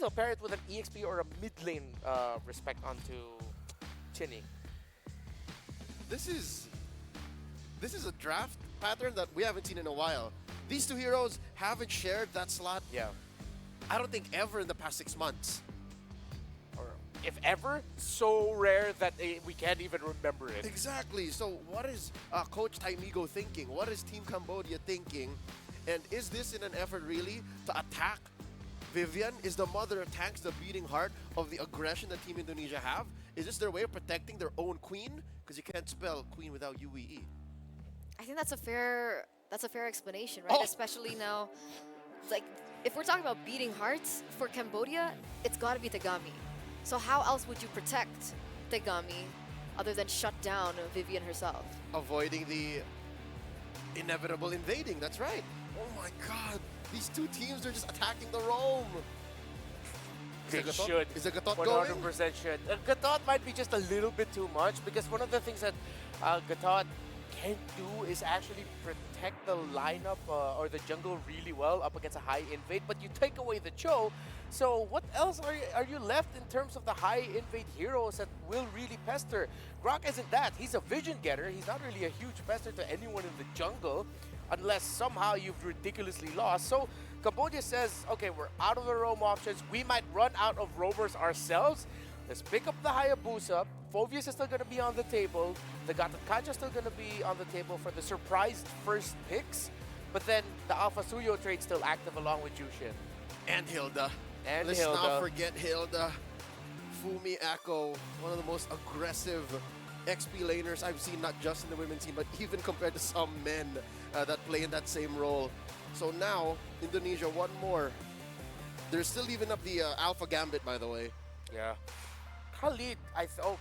also pair it with an EXP or a mid lane respect onto Chinny. This is a draft pattern that we haven't seen in a while. These two heroes haven't shared that slot. Yeah. I don't think ever in the past 6 months. Or if ever, so rare that we can't even remember it. Exactly. So what is Coach Taimigo thinking? What is Team Cambodia thinking? And is this in an effort really to attack Vivian? Is the mother of tanks the beating heart of the aggression that Team Indonesia have? Is this their way of protecting their own queen? Because you can't spell queen without UEE. I think that's a fair explanation, right? Oh. Especially now, like if we're talking about beating hearts for Cambodia, it's got to be Tegami. So how else would you protect Tegami other than shut down Vivian herself? Avoiding the inevitable invading. That's right. Oh my God! These two teams are just attacking the roam. They Is Gatot- should. Is a Gatot 100% going? should. Gatot might be just a little bit too much because one of the things that Gatot can do is actually protect the lineup or the jungle really well up against a high invade, but you take away the Cho. So what else are you left in terms of the high invade heroes that will really pester? Grok isn't that. He's a vision getter. He's not really a huge pester to anyone in the jungle unless somehow you've ridiculously lost. So Cambodia says, okay, we're out of the roam options. We might run out of roamers ourselves. Let's pick up the Hayabusa. Phoveus is still going to be on the table. The Gatotkacha is still going to be on the table for the surprised first picks. But then the Alpha Suyo trade still active along with Jushin. And Hilda. And Let's Hilda. not forget Hilda. Fumi Echo, one of the most aggressive XP laners I've seen, not just in the women's team, but even compared to some men that play in that same role. So now, Indonesia, one more. They're still leaving up the Alpha Gambit, by the way. Yeah. Khalid,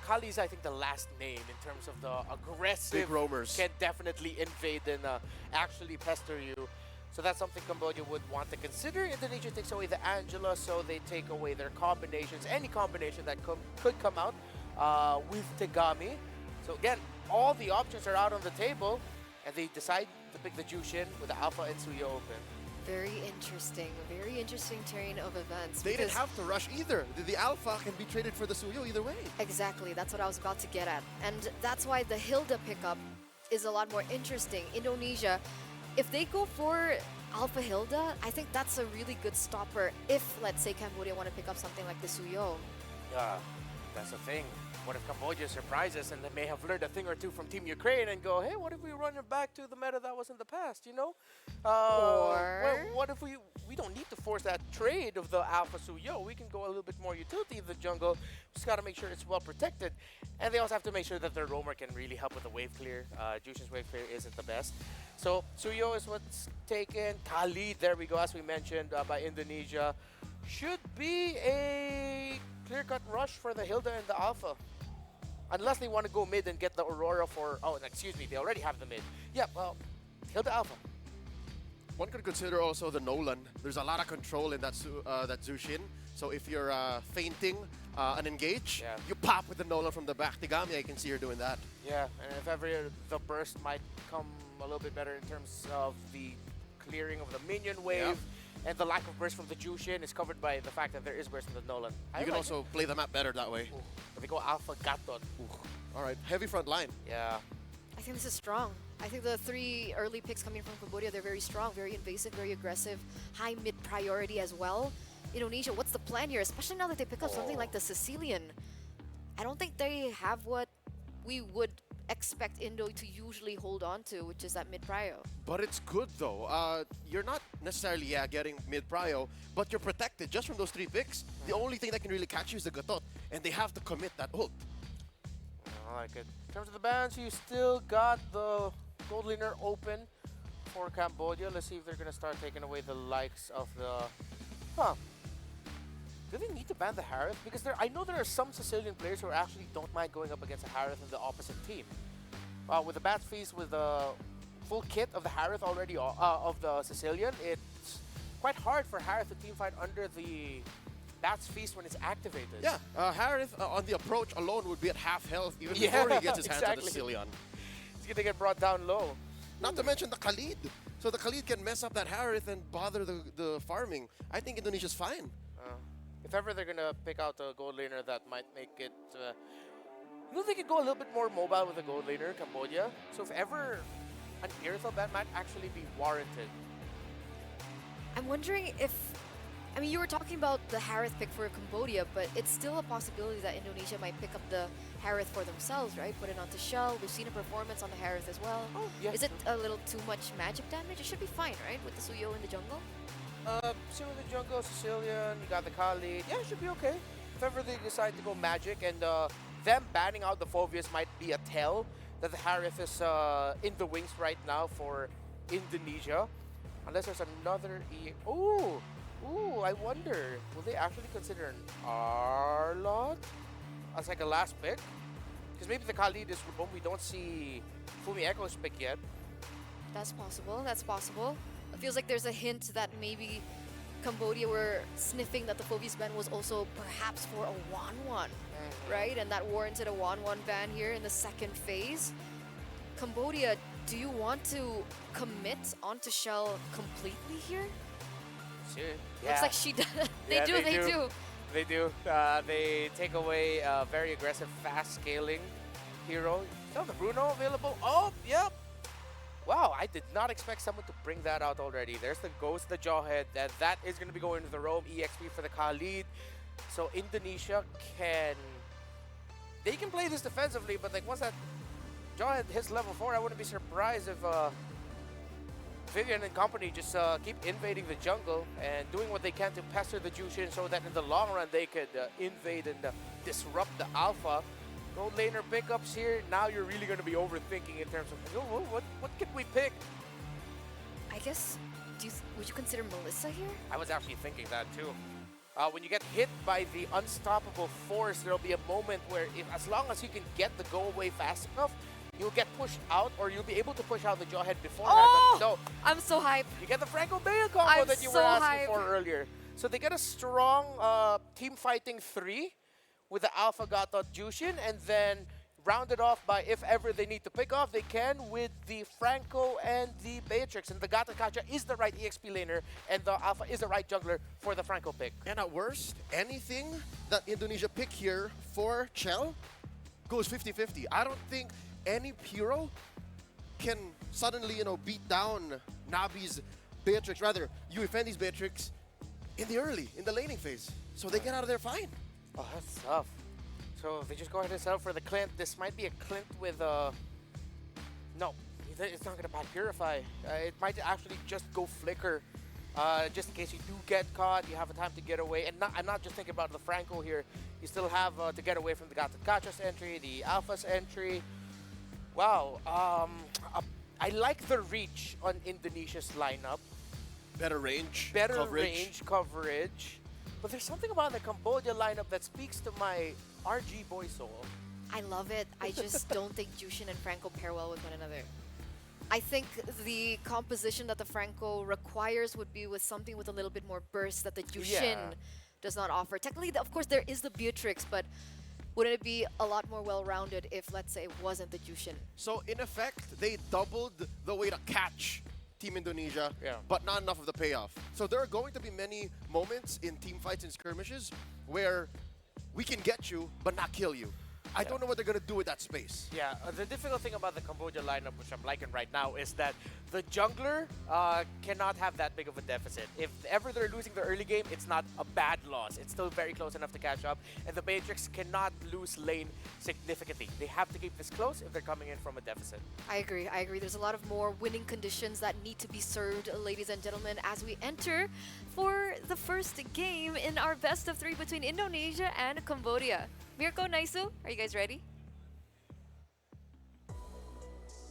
Khalid's I think the last name in terms of the aggressive. Big roamers. Can definitely invade and actually pester you. So that's something Cambodia would want to consider. Indonesia takes away the Angela, so they take away their combinations, any combination that could come out with Tegami. So again, all the options are out on the table, and they decide to pick the Jushin with the Alpha and Suyo open. Very interesting terrain of events. They didn't because- have to rush either. The Alpha can be traded for the Suyo either way. Exactly, that's what I was about to get at. And that's why the Hilda pickup is a lot more interesting. Indonesia, if they go for Alpha Hilda, I think that's a really good stopper if, let's say, Cambodia want to pick up something like the Suyo. Yeah, that's the thing. What if Cambodia surprises and they may have learned a thing or two from Team Ukraine and go, hey, what if we run it back to the meta that was in the past, you know? Or- what if we don't need to force that trade of the Alpha Suyo. We can go a little bit more utility in the jungle. Just got to make sure it's well protected. And they also have to make sure that their roamer can really help with the wave clear. Jushin's wave clear isn't the best. So Suyo is what's taken. Khalid, there we go, as we mentioned, by Indonesia. Should be a clear-cut rush for the Hilda and the Alpha. Unless they want to go mid and get the Aurora for... Oh, excuse me, they already have the mid. Yeah, well, Hilda Alpha. One could consider also the Nolan. There's a lot of control in that Zushin. So if you're feinting an engage, Yeah. you pop with the Nolan from the back. Tegami, I can see her doing that. Yeah, and if ever the burst might come a little bit better in terms of the clearing of the minion wave, and the lack of burst from the Jushin is covered by the fact that there is burst from the Nolan. You can also play the map better that way. If they go Alpha Gatot. All right, heavy front line. Yeah. I think this is strong. I think the 3 early picks coming from Cambodia, they're very strong, very invasive, very aggressive, high mid priority as well. Indonesia, what's the plan here? Especially now that they pick up something like the Sicilian. I don't think they have what we would expect Indo to usually hold on to, which is that mid prio. But it's good though. You're not necessarily getting mid prio, but you're protected just from those 3 picks. The only thing that can really catch you is the Gatot, and they have to commit that ult. I like it. In terms of the bans, you still got the gold laner open for Cambodia. Let's see if they're going to start taking away the likes of the... Do they need to ban the Harith? Because I know there are some Sicilian players who actually don't mind going up against a Harith in the opposite team. With the Bat Feast, with the full kit of the Harith already, of the Sicilian, it's quite hard for Harith to teamfight under the Bat's Feast when it's activated. Yeah, Harith on the approach alone would be at half health even before he gets his hands on the Sicilian. He's going to get brought down low. Not to mention the Khalid. So the Khalid can mess up that Harith and bother the farming. I think Indonesia's fine. if ever they're gonna pick out a gold laner that might make it, you know, they could go a little bit more mobile with a gold laner, Cambodia. So if ever an Irithel ban might actually be warranted. I'm wondering if, I mean, you were talking about the Harith pick for Cambodia, but it's still a possibility that Indonesia might pick up the Harith for themselves, right? Put it onto Shell. We've seen a performance on the Harith as well. Oh, yeah. Is it a little too much magic damage? It should be fine, right? With the Suyo in the jungle? Same with the jungle, Sicilian, you got the Khalid. Yeah, it should be okay. If ever they decide to go magic, and them banning out the Phobius might be a tell that the Harith is in the wings right now for Indonesia. Unless there's another Ooh, I wonder, will they actually consider an Arlot as like a last pick? Because maybe the Khalid is roam. We don't see Fumi Echo's pick yet. That's possible. That's possible. It feels like there's a hint that maybe Cambodia were sniffing that the Phobius ban was also perhaps for a 1-1, right? And that warranted a 1-1 ban here in the second phase. Cambodia, do you want to commit onto Shell completely here? Sure. Looks like she does. They Yeah, do. They do. They take away a very aggressive, fast scaling hero. Still the Bruno available. Oh, yep. Wow, I did not expect someone to bring that out already. There's the Ghost, the Jawhead, and that is going to be going to the Roam EXP for the Khalid. So Indonesia they can play this defensively, but like once that Jawhead hits level 4, I wouldn't be surprised if Vivian and company just keep invading the jungle and doing what they can to pester the Jushin so that in the long run they could invade and disrupt the Alpha. Gold laner pickups here. Now you're really going to be overthinking in terms of, oh, what can we pick? I guess, would you consider Melissa here? I was actually thinking that too. When you get hit by the unstoppable force, there'll be a moment where as long as you can get the go away fast enough, you'll get pushed out, or you'll be able to push out the Jawhead beforehand. Oh! But no, I'm so hyped. you get the Franco Bale combo that you were asking for earlier. So they get a strong team fighting 3 with the Alpha Gatot Jushin, and then rounded off by, if ever they need to pick off, they can with the Franco and the Beatrix. And the Gata Kacha is the right EXP laner, and the Alpha is the right jungler for the Franco pick. And at worst, anything that Indonesia pick here for Chell goes 50-50. I don't think any hero can suddenly, beat down Nabi's Beatrix, rather, Uefendi's Beatrix in the laning phase. So they get out of there fine. Oh, that's tough. So they just go ahead and settle for the Clint. This might be a Clint with no, it's not going to bad Purify. It might actually just go Flicker. Just in case you do get caught, you have a time to get away. And I'm not just thinking about the Franco here. You still have to get away from the Gatot Kacha's entry, the Alpha's entry. Wow. I like the reach on Indonesia's lineup. Better range, coverage. But there's something about the Cambodia lineup that speaks to my RG boy soul. I love it. I just don't think Jushin and Franco pair well with one another. I think the composition that the Franco requires would be with something with a little bit more burst that the Jushin does not offer. Technically, of course, there is the Beatrix, but wouldn't it be a lot more well-rounded if, let's say, it wasn't the Jushin? So, in effect, they doubled the way to catch Team Indonesia, but not enough of the payoff. So there are going to be many moments in team fights and skirmishes where we can get you, but not kill you. I don't know what they're going to do with that space. Yeah, the difficult thing about the Cambodia lineup, which I'm liking right now, is that the jungler cannot have that big of a deficit. If ever they're losing the early game, it's not a bad loss. It's still very close enough to catch up. And the Matrix cannot lose lane significantly. They have to keep this close if they're coming in from a deficit. I agree. There's a lot of more winning conditions that need to be served, ladies and gentlemen, as we enter for the first game in our best of 3 between Indonesia and Cambodia. Mirko, Naisu, are you guys ready?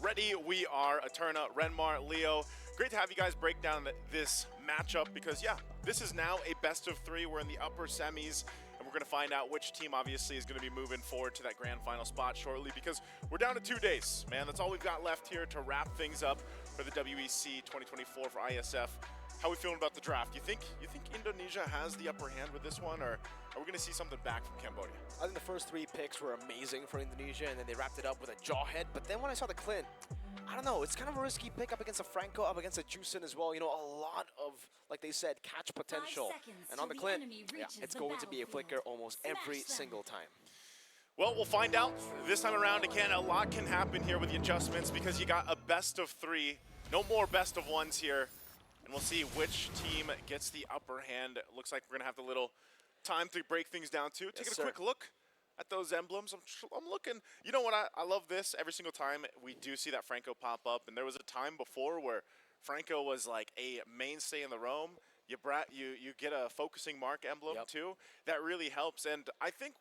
Ready, we are. Eterna, Renmar, Leo. Great to have you guys break down this matchup because, yeah, this is now a best of 3. We're in the upper semis, and we're going to find out which team, obviously, is going to be moving forward to that grand final spot shortly because we're down to 2 days, man. That's all we've got left here to wrap things up for the WEC 2024 for IESF. how are we feeling about the draft? You think Indonesia has the upper hand with this one, or are we going to see something back from Cambodia? I think the first 3 picks were amazing for Indonesia, and then they wrapped it up with a jawhead. But then when I saw the Clint, I don't know, it's kind of a risky pick up against a Franco, up against a Juicin as well. You know, a lot of, like they said, catch potential. And on the Clint, yeah, it's going to be a flicker almost every single time. Well, we'll find out this time around. Again, a lot can happen here with the adjustments because you got a best of 3. No more best of 1s here. And we'll see which team gets the upper hand. It looks like we're going to have a little time to break things down too. Taking a quick look at those emblems. I'm looking. You know what? I love this every single time we do see that Franco pop up. And there was a time before where Franco was like a mainstay in the roam. You get a focusing mark emblem too. That really helps. And I think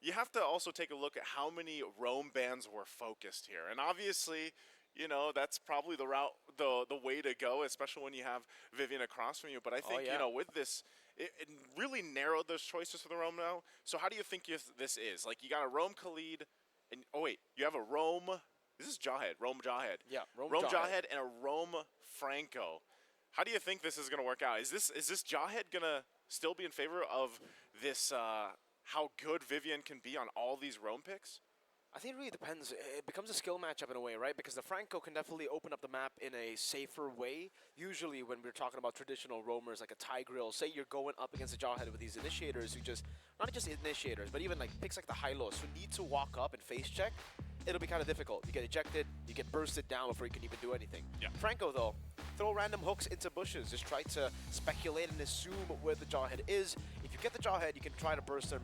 you have to also take a look at how many roam bands were focused here. And obviously, you know, that's probably the route, the way to go, especially when you have Vivian across from you. But I think, you know, with this, it really narrowed those choices for the roam now. So how do you think this is? Like, you got a roam Khalid, and oh wait, you have a roam, this is Jawhead, roam Jawhead. Yeah, roam Jawhead and a roam Franco. How do you think this is going to work out? Is this Jawhead going to still be in favor of this, how good Vivian can be on all these roam picks? I think it really depends. It becomes a skill matchup in a way, right? Because the Franco can definitely open up the map in a safer way. Usually when we're talking about traditional roamers like a Tigreal, say you're going up against a Jawhead with these initiators who just, not just initiators, but even like picks like the Hylos who need to walk up and face check, it'll be kind of difficult. You get ejected, you get bursted down before you can even do anything. Yeah. Franco though, throw random hooks into bushes, just try to speculate and assume where the Jawhead is. If you get the Jawhead, you can try to burst them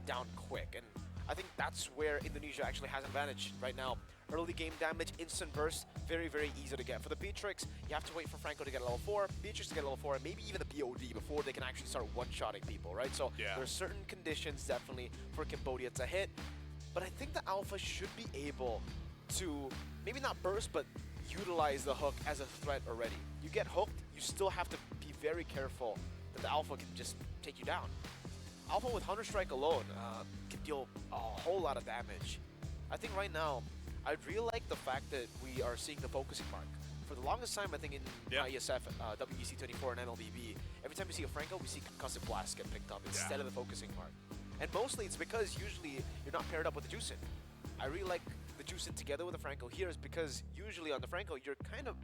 down quick. And I think that's where Indonesia actually has advantage right now. Early game damage, instant burst, very, very easy to get. For the Beatrix, you have to wait for Franco to get level 4, Beatrix to get level 4, and maybe even the BOD before they can actually start one-shotting people, right? So there are certain conditions definitely for Cambodia to hit. But I think the Alpha should be able to, maybe not burst, but utilize the hook as a threat already. You get hooked, you still have to be very careful that the Alpha can just take you down. Alpha with Hunter Strike alone can deal a whole lot of damage. I think right now, I really like the fact that we are seeing the focusing mark. For the longest time, I think in IESF, WEC24 and MLBB, every time we see a Franco, we see Concussive Blast get picked up instead of the focusing mark. And mostly it's because usually you're not paired up with the Juicin. I really like the Juicin together with the Franco here is because usually on the Franco, you're kind of,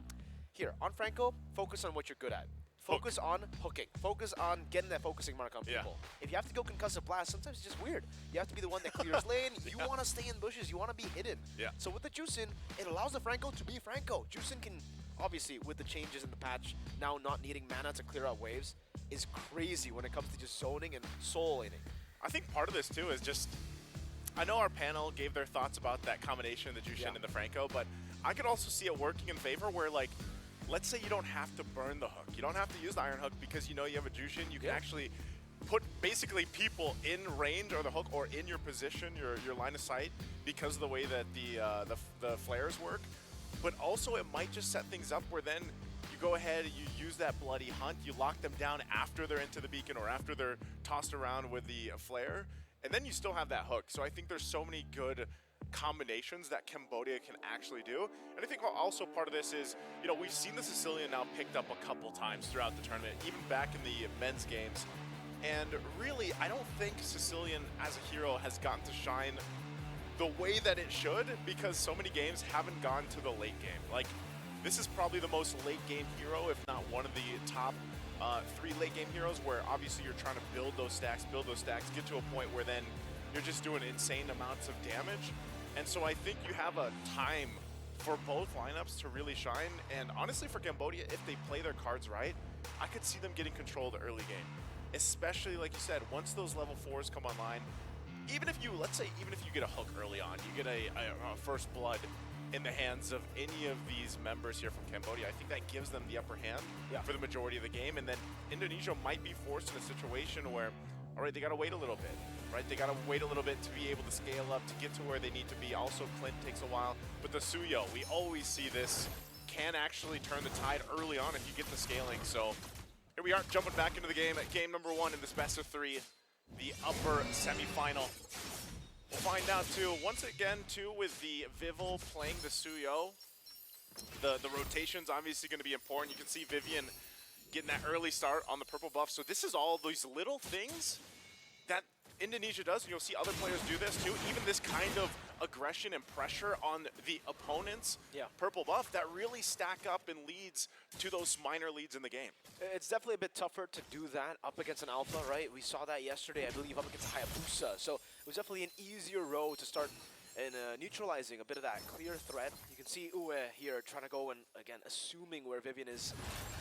here, on Franco, focus on what you're good at. Focus on hooking. Focus on getting that focusing mark on people. If you have to go Concussive Blast, sometimes it's just weird. You have to be the one that clears lane. You want to stay in bushes. You want to be hidden. So with the Juicin, it allows the Franco to be Franco. Juicin can, obviously, with the changes in the patch, now not needing mana to clear out waves, is crazy when it comes to just zoning and soul laning. I think part of this, too, is just, I know our panel gave their thoughts about that combination of the Juicin and the Franco, but I could also see it working in favor where, like, let's say you don't have to burn the hook. You don't have to use the Iron Hook because you know you have a Juicin. You can actually put basically people in range or the hook or in your position, your line of sight because of the way that the flares work. But also it might just set things up where then you go ahead, you use that Bloody Hunt, you lock them down after they're into the beacon or after they're tossed around with the flare, and then you still have that hook. So I think there's so many good combinations that Cambodia can actually do. And I think also part of this is, you know, we've seen the Sicilian now picked up a couple times throughout the tournament, even back in the men's games. And really, I don't think Sicilian as a hero has gotten to shine the way that it should because so many games haven't gone to the late game. Like, this is probably the most late game hero, if not one of the top 3 late game heroes where obviously you're trying to build those stacks, get to a point where then you're just doing insane amounts of damage. And so I think you have a time for both lineups to really shine. And honestly, for Cambodia, if they play their cards right, I could see them getting control of the early game. Especially, like you said, once those level 4s come online, even if you, let's say, even if you get a hook early on, you get a first blood in the hands of any of these members here from Cambodia, I think that gives them the upper hand for the majority of the game. And then Indonesia might be forced in a situation where, all right, they got to wait a little bit, right? They got to wait a little bit to be able to scale up, to get to where they need to be. Also, Clint takes a while. But the Suyo, we always see this, can actually turn the tide early on if you get the scaling. So here we are, jumping back into the game at game number 1 in this best of 3, the upper semifinal. We'll find out, too, once again, too, with the Vival playing the Suyo, the rotation's obviously going to be important. You can see Vivian getting that early start on the purple buff. So this is all these little things that Indonesia does, and you'll see other players do this too. Even this kind of aggression and pressure on the opponent's purple buff that really stack up and leads to those minor leads in the game. It's definitely a bit tougher to do that up against an alpha, right? We saw that yesterday, I believe, up against Hayabusa. So it was definitely an easier road to start in neutralizing a bit of that clear threat. You can see Uwe here trying to go and, again, assuming where Vivian is.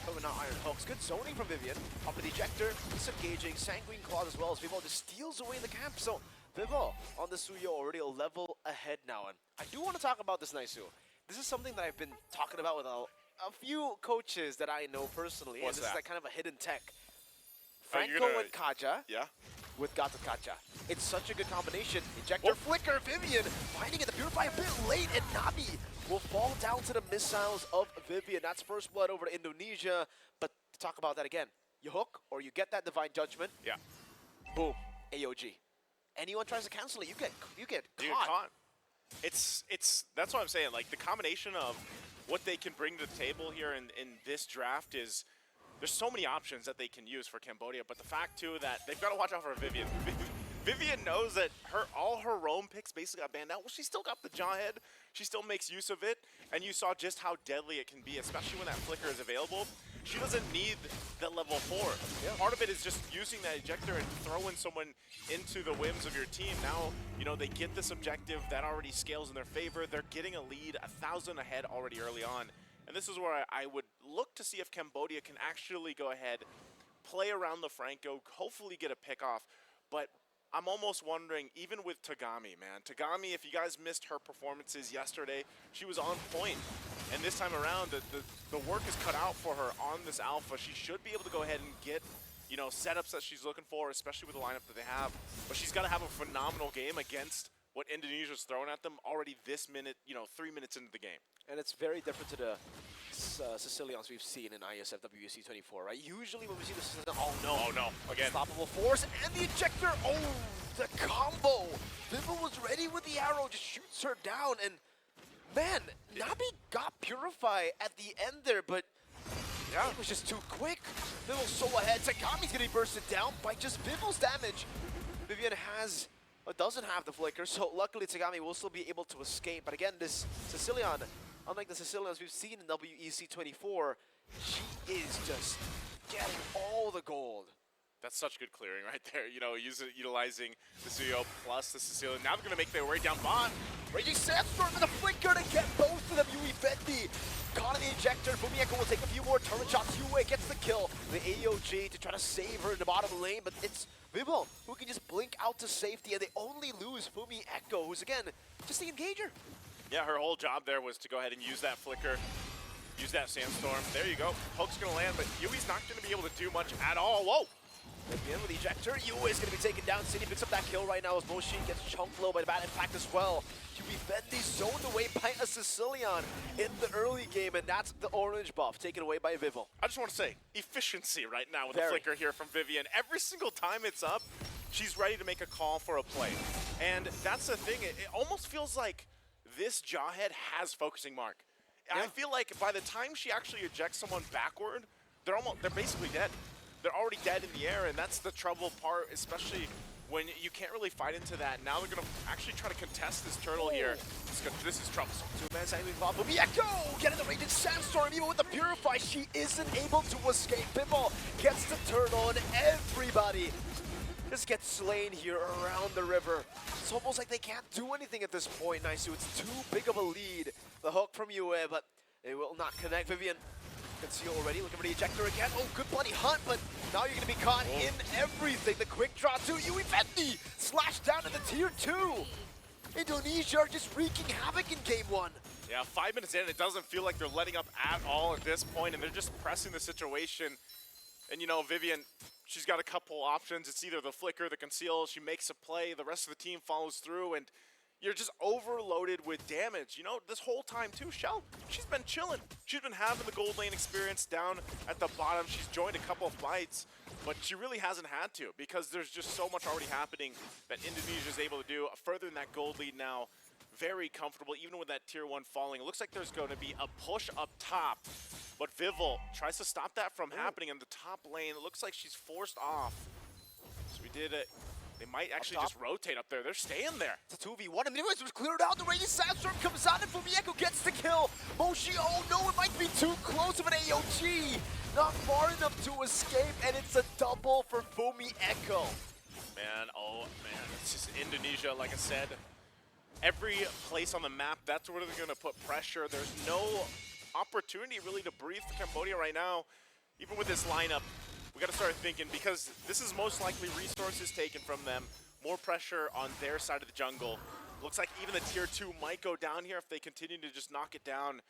Oh, not Iron Hooks. Good zoning from Vivian. Up with the ejector, disengaging, Sanguine Claws as well as Vivo just steals away the camp. So Vivo on the Suyo already a level ahead now. And I do want to talk about this, Naisu. This is something that I've been talking about with a few coaches that I know personally. What's and this that? is like kind of a hidden tech. Are you Franco gonna- and Kaja. Yeah? With Gata Kacha. It's such a good combination. Ejector, flicker, Vivian finding it to purify a bit late, and Nabi will fall down to the missiles of Vivian. That's first blood over to Indonesia. But to talk about that again, you hook or you get that divine judgment. Yeah. Boom, AOG. Anyone tries to cancel it, you get Dude, caught. It's that's what I'm saying. Like the combination of what they can bring to the table here in this draft is there's so many options that they can use for Cambodia, but the fact too that they've got to watch out for Vivian. Vivian knows that all her roam picks basically got banned out. Well, she still got the Jawhead. She still makes use of it, and you saw just how deadly it can be, especially when that flicker is available. She doesn't need that level 4. Yeah. Part of it is just using that ejector and throwing someone into the whims of your team. Now, you know, they get this objective that already scales in their favor. They're getting a lead, 1,000 ahead already early on. And this is where I would look to see if Cambodia can actually go ahead, play around the Franco, hopefully get a pick off. But I'm almost wondering, even with Tagami, man. Tagami, if you guys missed her performances yesterday, she was on point. And this time around, the work is cut out for her on this alpha. She should be able to go ahead and get, you know, setups that she's looking for, especially with the lineup that they have. But she's got to have a phenomenal game against what Indonesia's throwing at them already this minute, you know, 3 minutes into the game. And it's very different to the Sicilians we've seen in IESF WEC24, right? Usually when we see the Sicilians, oh no, again. Unstoppable force and the ejector, oh, the combo. Vivo was ready with the arrow, just shoots her down, and man, Nabi got Purify at the end there, but it was just too quick. Vivo's so ahead, Tagami's gonna be bursted down by just Vivo's damage. Vivian doesn't have the flicker, so luckily Tagami will still be able to escape. But again, this Sicilian, unlike the Sicilians we've seen in WEC24, she is just getting all the gold. That's such good clearing right there. You know, utilizing the Suyo plus the Sicilian. Now they're going to make their way down bot. Raging Sandstorm with a flicker to get both of them. Yui Fendi caught in the ejector. Fumieko will take a few more turret shots. Yue gets the kill. The AOG to try to save her in the bottom lane, but it's Vivo who can just blink out to safety, and they only lose Fumieko, who's again just the engager. Yeah, her whole job there was to go ahead and use that flicker, use that Sandstorm. There you go. Poke's going to land, but Yui's not going to be able to do much at all. Whoa! Again with the ejector, Yue is going to be taken down. City picks up that kill right now as Moshi gets chunked low by the bad impact as well. Yui Fendi zoned away by a Sicilian in the early game, and that's the orange buff taken away by Vivo. I just want to say, efficiency right now with the flicker here from Vivian. Every single time it's up, she's ready to make a call for a play. And that's the thing, it almost feels like this Jawhead has focusing mark. I feel like by the time she actually ejects someone backward, they're basically dead. They're already dead in the air, and that's the trouble part, especially when you can't really fight into that. Now they're going to actually try to contest this turtle here. This is troublesome. Two-man Sanguine Claw. Fumieko getting the Raging Sandstorm, even with the Purify, she isn't able to escape. Pinball gets the turtle, and everybody just gets slain here around the river. It's almost like they can't do anything at this point, Naisu. It's too big of a lead. The hook from Yue, but it will not connect. Vivian can see already, looking for the ejector again. Oh, good bloody hunt, but now you're going to be caught in everything. The quick draw too. Yui Fendi slashed down to the tier 2. Indonesia are just wreaking havoc in game 1. Yeah, 5 minutes in, it doesn't feel like they're letting up at all at this point, and they're just pressing the situation. And you know, Vivian, she's got a couple options. It's either the flicker, the conceal, she makes a play, the rest of the team follows through, and you're just overloaded with damage. You know, this whole time too, Shell, she's been chilling. She's been having the gold lane experience down at the bottom. She's joined a couple of fights, but she really hasn't had to because there's just so much already happening that Indonesia is able to do. Further in that gold lead now, very comfortable, even with that tier 1 falling. It looks like there's going to be a push up top But Vival tries to stop that from happening in the top lane. It looks like she's forced off. So we did it. They might actually just rotate up there. They're staying there. It's a 2v1. I mean, anyways, it was cleared out. The Raging Sandstorm comes out, and Fumieko gets the kill. Moshi, oh no, it might be too close of an AOG. Not far enough to escape, and it's a double for Fumieko. Man, oh man, it's just Indonesia, like I said. Every place on the map, that's where they're going to put pressure. There's no opportunity really to breathe for Cambodia right now. Even with this lineup, we got to start thinking, because this is most likely resources taken from them. More pressure on their side of the jungle. Looks like even the tier 2 might go down here if they continue to just knock it down.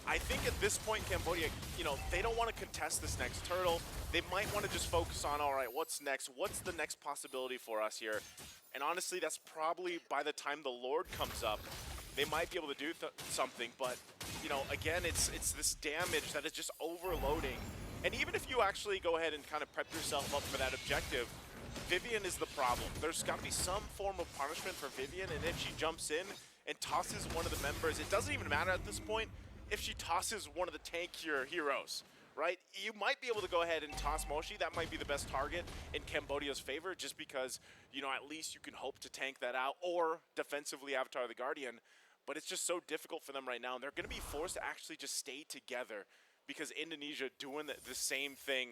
I think at this point, Cambodia, you know, they don't want to contest this next turtle. They might want to just focus on, all right, what's next? What's the next possibility for us here? And honestly, that's probably by the time the Lord comes up, they might be able to do something. But, you know, again, it's this damage that is just overloading. And even if you actually go ahead and kind of prep yourself up for that objective, Vivian is the problem. There's got to be some form of punishment for Vivian, and if she jumps in and tosses one of the members, it doesn't even matter at this point if she tosses one of the tankier heroes, right? You might be able to go ahead and toss Moshi. That might be the best target in Cambodia's favor, just because, you know, at least you can hope to tank that out or defensively Avatar the Guardian. But it's just so difficult for them right now, and they're going to be forced to actually just stay together because Indonesia doing the same thing.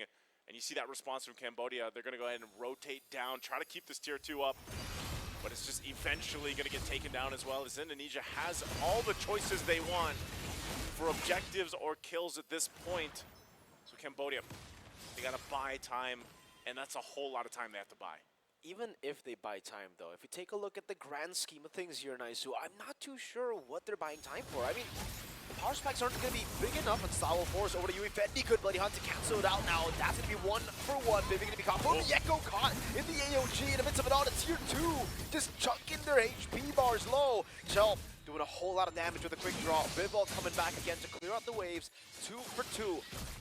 And you see that response from Cambodia. They're going to go ahead and rotate down, try to keep this tier 2 up. But it's just eventually going to get taken down as well, as Indonesia has all the choices they want for objectives or kills at this point. So Cambodia, they got to buy time, and that's a whole lot of time they have to buy. Even if they buy time, though, if you take a look at the grand scheme of things here, Naisu, I'm not too sure what they're buying time for. I mean, the power spikes aren't going to be big enough, and Stalwart Force over to Yui Fendi. Good Bloody Hunt to cancel it out now. That's going to be 1-for-1. Vivi going to be caught. Fumieko caught in the AOG in the midst of it all. It's tier 2, just chucking their HP bars low. Chell doing a whole lot of damage with a quick draw. Vival coming back again to clear out the waves. 2 for 2.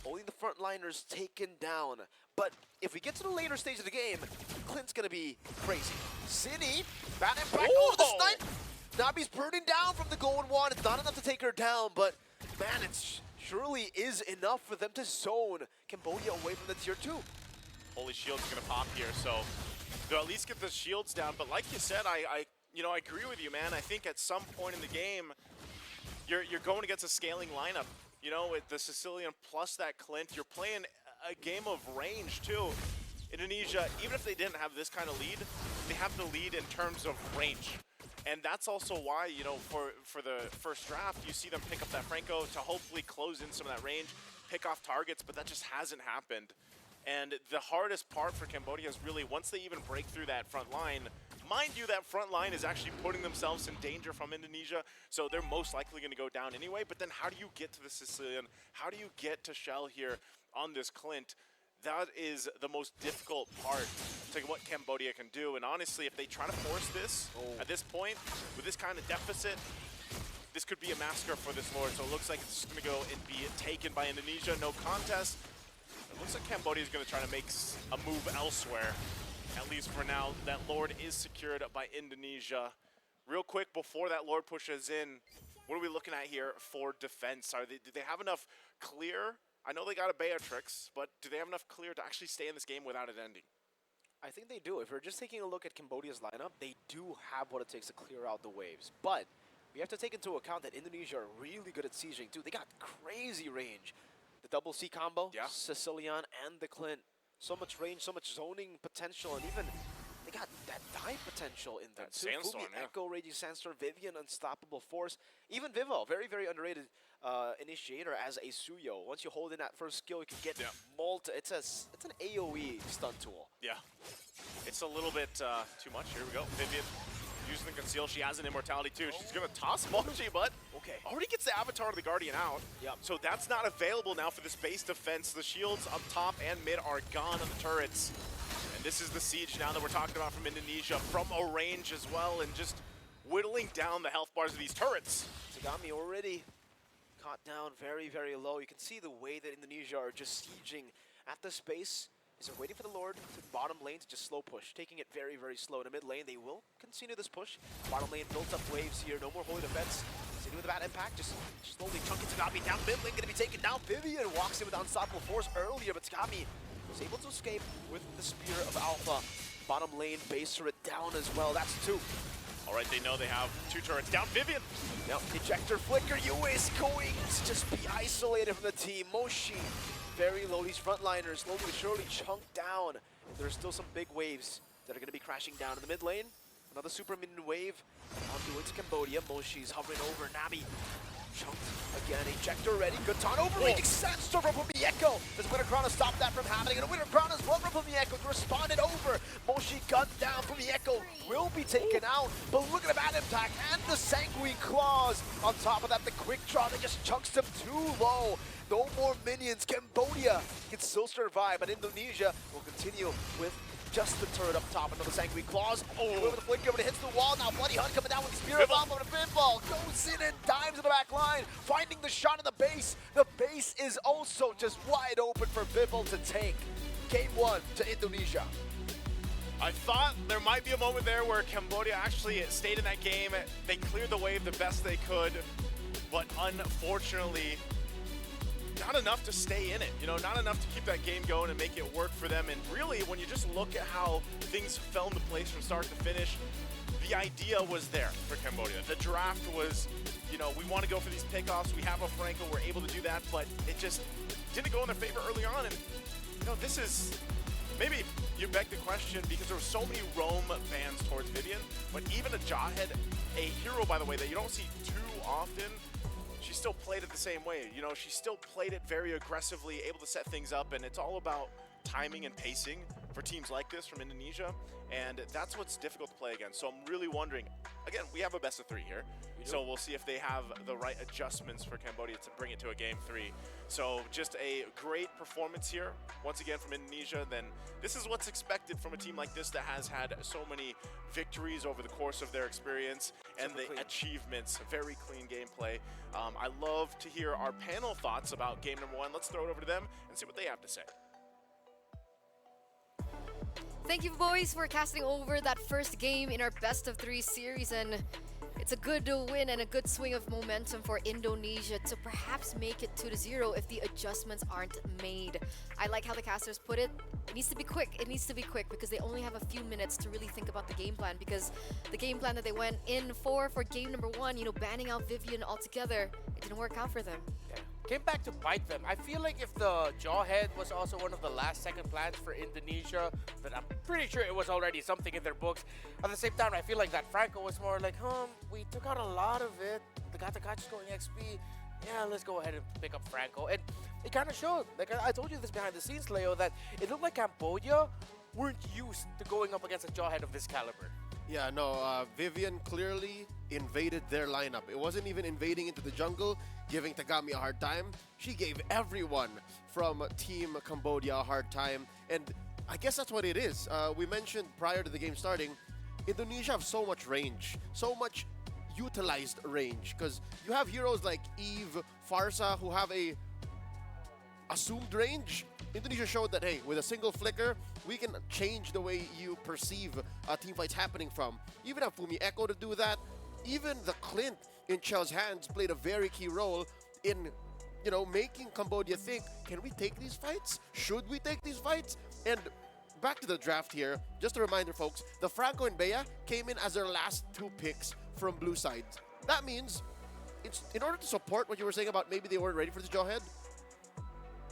Only the frontliners taken down. But if we get to the later stage of the game, Clint's going to be crazy. Cine, batting back over the snipe. Nabi's burning down from the going one. It's not enough to take her down, but man, it surely is enough for them to zone Cambodia away from the tier 2. Holy Shield's going to pop here, so they'll at least get the shields down. But like you said, I agree with you, man. I think at some point in the game, you're going against a scaling lineup. You know, with the Sicilian plus that Clint, you're playing a game of range too. Indonesia, even if they didn't have this kind of lead, they have the lead in terms of range. And that's also why, you know, for the first draft, you see them pick up that Franco to hopefully close in some of that range, pick off targets, but that just hasn't happened. And the hardest part for Cambodia is really once they even break through that front line. Mind you, that front line is actually putting themselves in danger from Indonesia, so they're most likely going to go down anyway. But then how do you get to the Sicilian? How do you get to Shell here on this Clint? That is the most difficult part to what Cambodia can do. And honestly, if they try to force this at this point, with this kind of deficit, this could be a massacre for this Lord. So it looks like it's just going to go and be taken by Indonesia. No contest. It looks like Cambodia is going to try to make a move elsewhere. At least for now, that Lord is secured by Indonesia. Real quick, before that Lord pushes in, what are we looking at here for defense? Do they have enough clear? I know they got a Beatrix, but do they have enough clear to actually stay in this game without it ending? I think they do. If we're just taking a look at Cambodia's lineup, they do have what it takes to clear out the waves. But we have to take into account that Indonesia are really good at sieging too. They got crazy range. The double C combo, Sicilian and the Clint. So much range, so much zoning potential, and even they got that dive potential in them. Sandstorm, Echo, Raging Sandstorm, Vivian, Unstoppable Force. Even Vival, very, very underrated initiator as a Suyo. Once you hold in that first skill, you can get it's an AoE stun tool. Yeah. It's a little bit too much. Here we go. Vivian using the conceal. She has an immortality too. She's going to toss Mochi, but already gets the Avatar of the Guardian out. Yep. So that's not available now for this base defense. The shields up top and mid are gone on the turrets. And this is the siege now that we're talking about from Indonesia, from a range as well, and just whittling down the health bars of these turrets. Tagami already caught down very, very low. You can see the way that Indonesia are just sieging at the space. Is they're waiting for the Lord to the bottom lane to just slow push, taking it very, very slow. In the mid lane, they will continue this push. Bottom lane built up waves here. No more holy defense. Sitting with a bad impact, just slowly chunking Tagami down mid lane, gonna be taken down. Vivian walks in with unstoppable force earlier, but Tagami was able to escape with the Spear of Alpha. Bottom lane base turret down as well, that's 2. All right, they know they have 2 turrets down. Vivian. Now, ejector flicker, Yue is going to just be isolated from the team. Moshi, very low, these frontliners slowly but surely chunked down. And there's still some big waves that are gonna be crashing down in the mid lane. Another super minion wave onto into Cambodia. Moshi's hovering over. Nabi chunked again. Ejector ready. Good ton overreaching. Sandstorm from Mieko. Does Winter Crown stop that from happening? And a Winter Crown as well from Mieko. Responded over. Moshi gunned down from Mieko. Will be taken out. But look at the bad impact and the Sanguine Claws. On top of that, the quick draw that just chunks them too low. No more minions. Cambodia can still survive, but Indonesia will continue with just the turret up top. Another Sanguine Claws. With the flicker, but it hits the wall. Now Bloody Hunt coming down with the Spear of Alpha, but a pinball goes in and dives in the back line, finding the shot in the base. The base is also just wide open for Bivol to take. Game 1 to Indonesia. I thought there might be a moment there where Cambodia actually stayed in that game. They cleared the wave the best they could, but unfortunately, not enough to stay in it, you know, not enough to keep that game going and make it work for them. And really, when you just look at how things fell into place from start to finish, the idea was there for Cambodia. The draft was, you know, we want to go for these pickoffs. We have a Franco, we're able to do that, but it just didn't go in their favor early on. And, you know, this is, maybe you beg the question because there were so many Roam bans towards Vivian, but even a Jawhead, a hero, by the way, that you don't see too often, she still played it the same way. You know, she still played it very aggressively, able to set things up, and it's all about timing and pacing for teams like this from Indonesia, and that's what's difficult to play against. So I'm really wondering, again, we have a best of 3 here, so we'll see if they have the right adjustments for Cambodia to bring it to a game 3. So just a great performance here, once again from Indonesia. Then this is what's expected from a team like this that has had so many victories over the course of their experience and the achievements. Very clean gameplay. I love to hear our panel thoughts about game number 1. Let's throw it over to them and see what they have to say. Thank you, boys, for casting over that first game in our best of 3 series, and it's a good win and a good swing of momentum for Indonesia to perhaps make it 2-0 if the adjustments aren't made. I like how the casters put it. It needs to be quick. It needs to be quick because they only have a few minutes to really think about the game plan, because the game plan that they went in for game number 1, you know, banning out Vivian altogether, it didn't work out for them. Yeah. Came back to bite them. I feel like if the Jawhead was also one of the last second plans for Indonesia, but I'm pretty sure it was already something in their books. At the same time, I feel like that Franco was more like, we took out a lot of it. The Gatakachi's going XP. Yeah, let's go ahead and pick up Franco. And it kind of showed. Like I told you this behind the scenes, Leo, that it looked like Cambodia weren't used to going up against a Jawhead of this caliber. Yeah, no, Vivian clearly invaded their lineup. It wasn't even invading into the jungle, giving Tagami a hard time. She gave everyone from Team Cambodia a hard time, and I guess that's what it is. We mentioned prior to the game starting, Indonesia have so much range, so much utilized range, because you have heroes like Eve, Farsa, who have a assumed range. Indonesia showed that, hey, with a single flicker, we can change the way you perceive team fights happening from. Even have Fumi Echo to do that. Even the Clint in Chel's hands played a very key role in, you know, making Cambodia think, can we take these fights? Should we take these fights? And back to the draft here, just a reminder, folks, the Franco and Bea came in as their last 2 picks from blue side. That means, it's in order to support what you were saying about maybe they weren't ready for the Jawhead,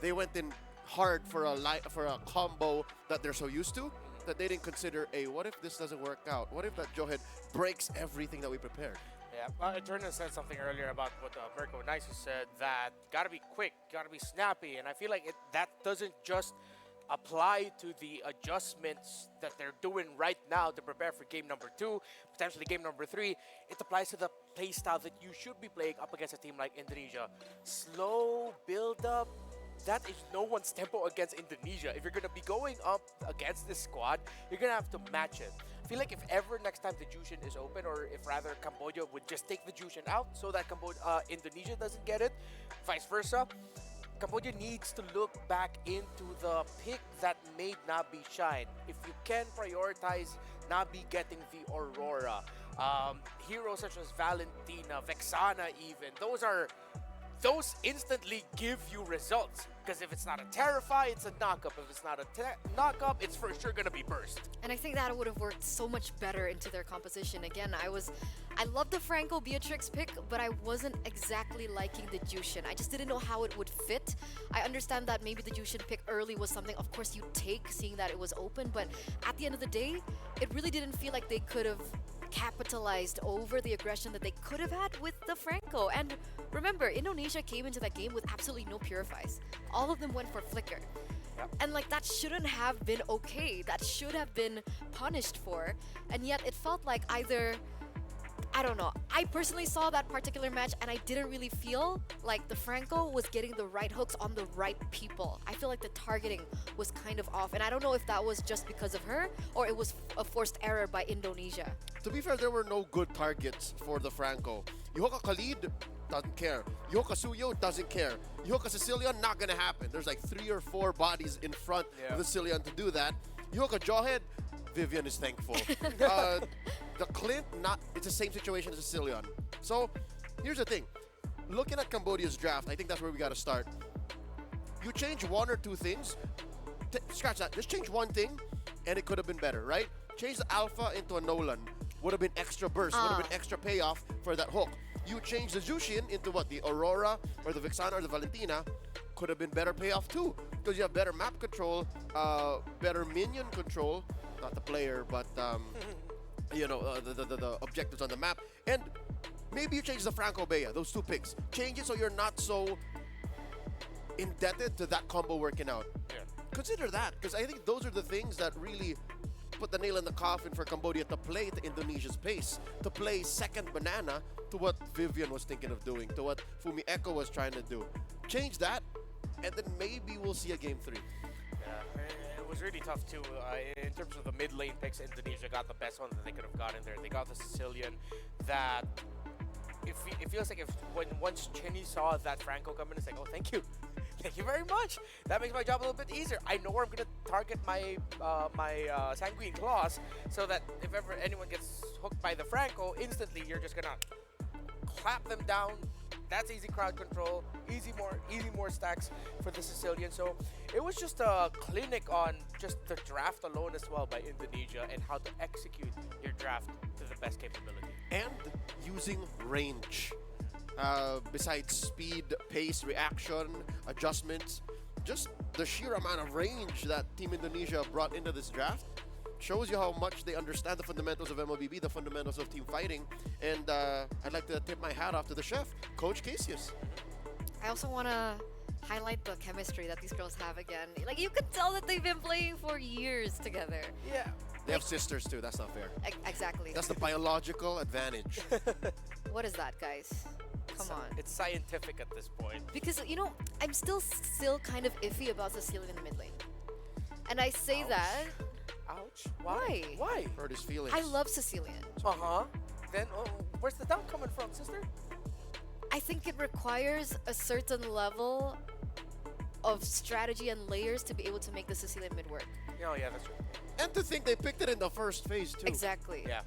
they went in hard for a combo that they're so used to that they didn't consider, hey, what if this doesn't work out? What if that Jawhead breaks everything that we prepared? Yeah, Eternal said something earlier about what Mirko Nice said, that gotta be quick, gotta be snappy, and I feel like that doesn't just apply to the adjustments that they're doing right now to prepare for game number 2, potentially game number 3. It applies to the playstyle that you should be playing up against a team like Indonesia. Slow build up. That is no one's tempo against Indonesia. If you're going to be going up against this squad, you're going to have to match it. I feel like if ever next time the Jushin is open, or if rather Cambodia would just take the Jushin out so that Indonesia doesn't get it, vice versa, Cambodia needs to look back into the pick that made Nabi shine. If you can prioritize Nabi getting the Aurora, heroes such as Valentina, Vexana even, those instantly give you results. Because if it's not a Terrify, it's a knockup. If it's not a knockup, it's for sure gonna be burst. And I think that would have worked so much better into their composition. Again, I love the Franco Beatrix pick, but I wasn't exactly liking the Jushin. I just didn't know how it would fit. I understand that maybe the Jushin pick early was something, of course, you take, seeing that it was open, but at the end of the day, it really didn't feel like they could have capitalized over the aggression that they could have had with the Franco. And remember, Indonesia came into that game with absolutely no purifies. All of them went for flicker. Yep. And like that shouldn't have been okay. That should have been punished for. And yet it felt like either, I don't know. I personally saw that particular match and I didn't really feel like the Franco was getting the right hooks on the right people. I feel like the targeting was kind of off. And I don't know if that was just because of her or it was a forced error by Indonesia. To be fair, there were no good targets for the Franco. You hook a Khalid, doesn't care. You hook a Suyo, doesn't care. You hook a Sicilian, not gonna happen. There's like 3 or 4 bodies in front of the Sicilian to do that. You hook a Jawhead, Vivian is thankful. The Clint, it's the same situation as Sicilian. So, here's the thing. Looking at Cambodia's draft, I think that's where we gotta start. You change 1 or 2 things, scratch that, just change 1 thing, and it could have been better, right? Change the Alpha into a Nolan. Would have been extra burst, would have been extra payoff for that hook. You change the Jushin into what? The Aurora or the Vexana or the Valentina. Could have been better payoff too. Because you have better map control, better minion control. Not the player, but you know, the objectives on the map. And maybe you change the Franco Bea, those 2 picks. Change it so you're not so indebted to that combo working out. Yeah. Consider that, because I think those are the things that really put the nail in the coffin for Cambodia to play to Indonesia's pace, to play second banana to what Vivian was thinking of doing, to what Fumi Echo was trying to do. Change that, and then maybe we'll see a game 3. Yeah, it was really tough too. In terms of the mid lane picks, Indonesia got the best one that they could have gotten there. They got the Sicilian that it feels like once Chinny saw that Franco come in, it's like, oh, thank you. Thank you very much. That makes my job a little bit easier. I know where I'm going to target my Sanguine Claws so that if ever anyone gets hooked by the Franco, instantly you're just going to clap them down. That's easy crowd control, easy more stacks for the Sicilian. So it was just a clinic on just the draft alone as well by Indonesia and how to execute your draft to the best capability. And using range. Besides speed, pace, reaction, adjustments, just the sheer amount of range that Team Indonesia brought into this draft shows you how much they understand the fundamentals of MLBB, the fundamentals of team fighting. And I'd like to tip my hat off to the chef, Coach Casius. I also want to highlight the chemistry that these girls have again. Like, you could tell that they've been playing for years together. Yeah. They have sisters too, that's not fair. Exactly. That's the biological advantage. What is that, guys? Come on. It's scientific at this point. Because, you know, I'm still kind of iffy about Cecilia in the mid lane. And I say Ouch. that. Ouch. Why? Why? Hurt his feelings. I love Sicilian. Uh-huh. Then where's the doubt coming from, sister? I think it requires a certain level of strategy and layers to be able to make the Sicilian mid work. Oh, yeah, that's true. And to think they picked it in the first phase too. Exactly. Yeah.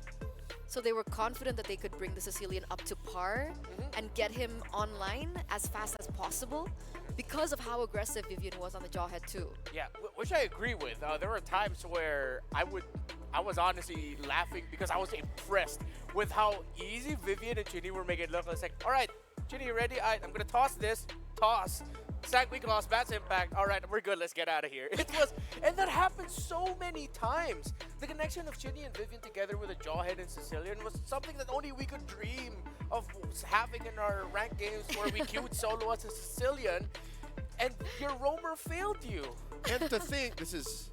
So they were confident that they could bring the Sicilian up to par and get him online as fast as possible because of how aggressive Vivian was on the Jawhead too. Yeah, which I agree with. There were times where I was honestly laughing because I was impressed with how easy Vivian and Chinny were making it look. I was like, all right, Chinny, you ready? All right, I'm going to toss this. Toss. Sanguine lost Bats Impact. All right, we're good. Let's get out of here. It was, and that happened so many times. The connection of Chinny and Vivian together with a Jawhead and Sicilian was something that only we could dream of having in our ranked games where we queued solo as a Sicilian, and your roamer failed you. And to think, this is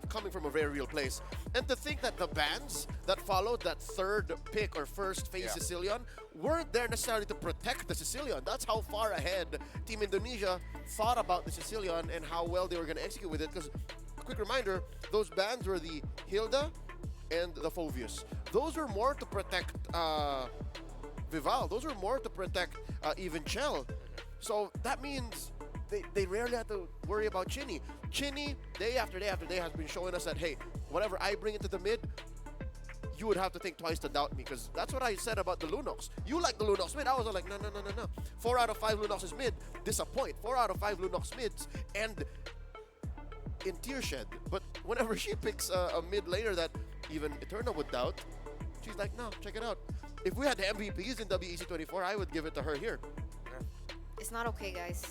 coming from a very real place, and to think that the bans that followed that third pick or first phase Sicilian weren't there necessarily to protect the Sicilian. That's how far ahead Team Indonesia thought about the Sicilian and how well they were going to execute with it. Because, quick reminder, those bans were the Hilda and the Phovius. Those were more to protect Vival. Those were more to protect even Chell. So that means they rarely have to worry about Chinny. Chinny, day after day after day, has been showing us that, hey, whatever I bring into the mid, you would have to think twice to doubt me, because that's what I said about the Lunox. You like the Lunox mid. I was like, no. 4 out of 5 Lunox's mid disappoint. 4 out of 5 Lunox mids end in tear shed. But whenever she picks a mid laner that even Eterna would doubt, she's like, no, check it out. If we had the MVPs in WEC24, I would give it to her here. It's not okay, guys.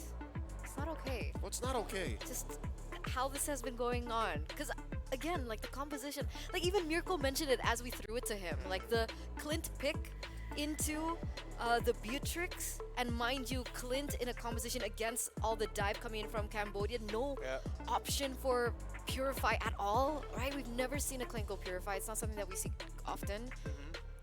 It's not okay. What's not okay? Just how this has been going on. Because, again, like the composition, like even Mirko mentioned it as we threw it to him. Like the Clint pick into the Beatrix, and mind you, Clint in a composition against all the dive coming in from Cambodia. No option for Purify at all, right? We've never seen a Clint go Purify. It's not something that we see often.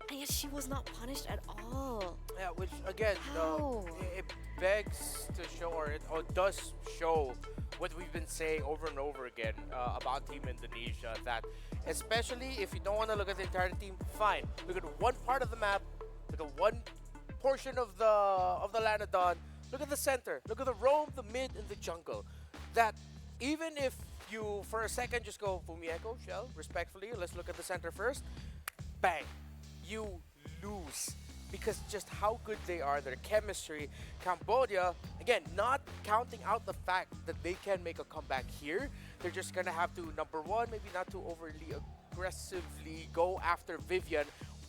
And yet she was not punished at all. Yeah, which again, How? it begs to show, or it does show what we've been saying over and over again about Team Indonesia, that especially if you don't want to look at the entire team, fine. Look at one part of the map, look at one portion of the Lanadon, look at the center, look at the roam, the mid, and the jungle. That even if you, for a second, just go Fumieko, Shell, respectfully, let's look at the center first, bang. You lose because just how good they are, their chemistry. Cambodia, again, not counting out the fact that they can make a comeback here, they're just gonna have to, number one, maybe not to overly aggressively go after Vivian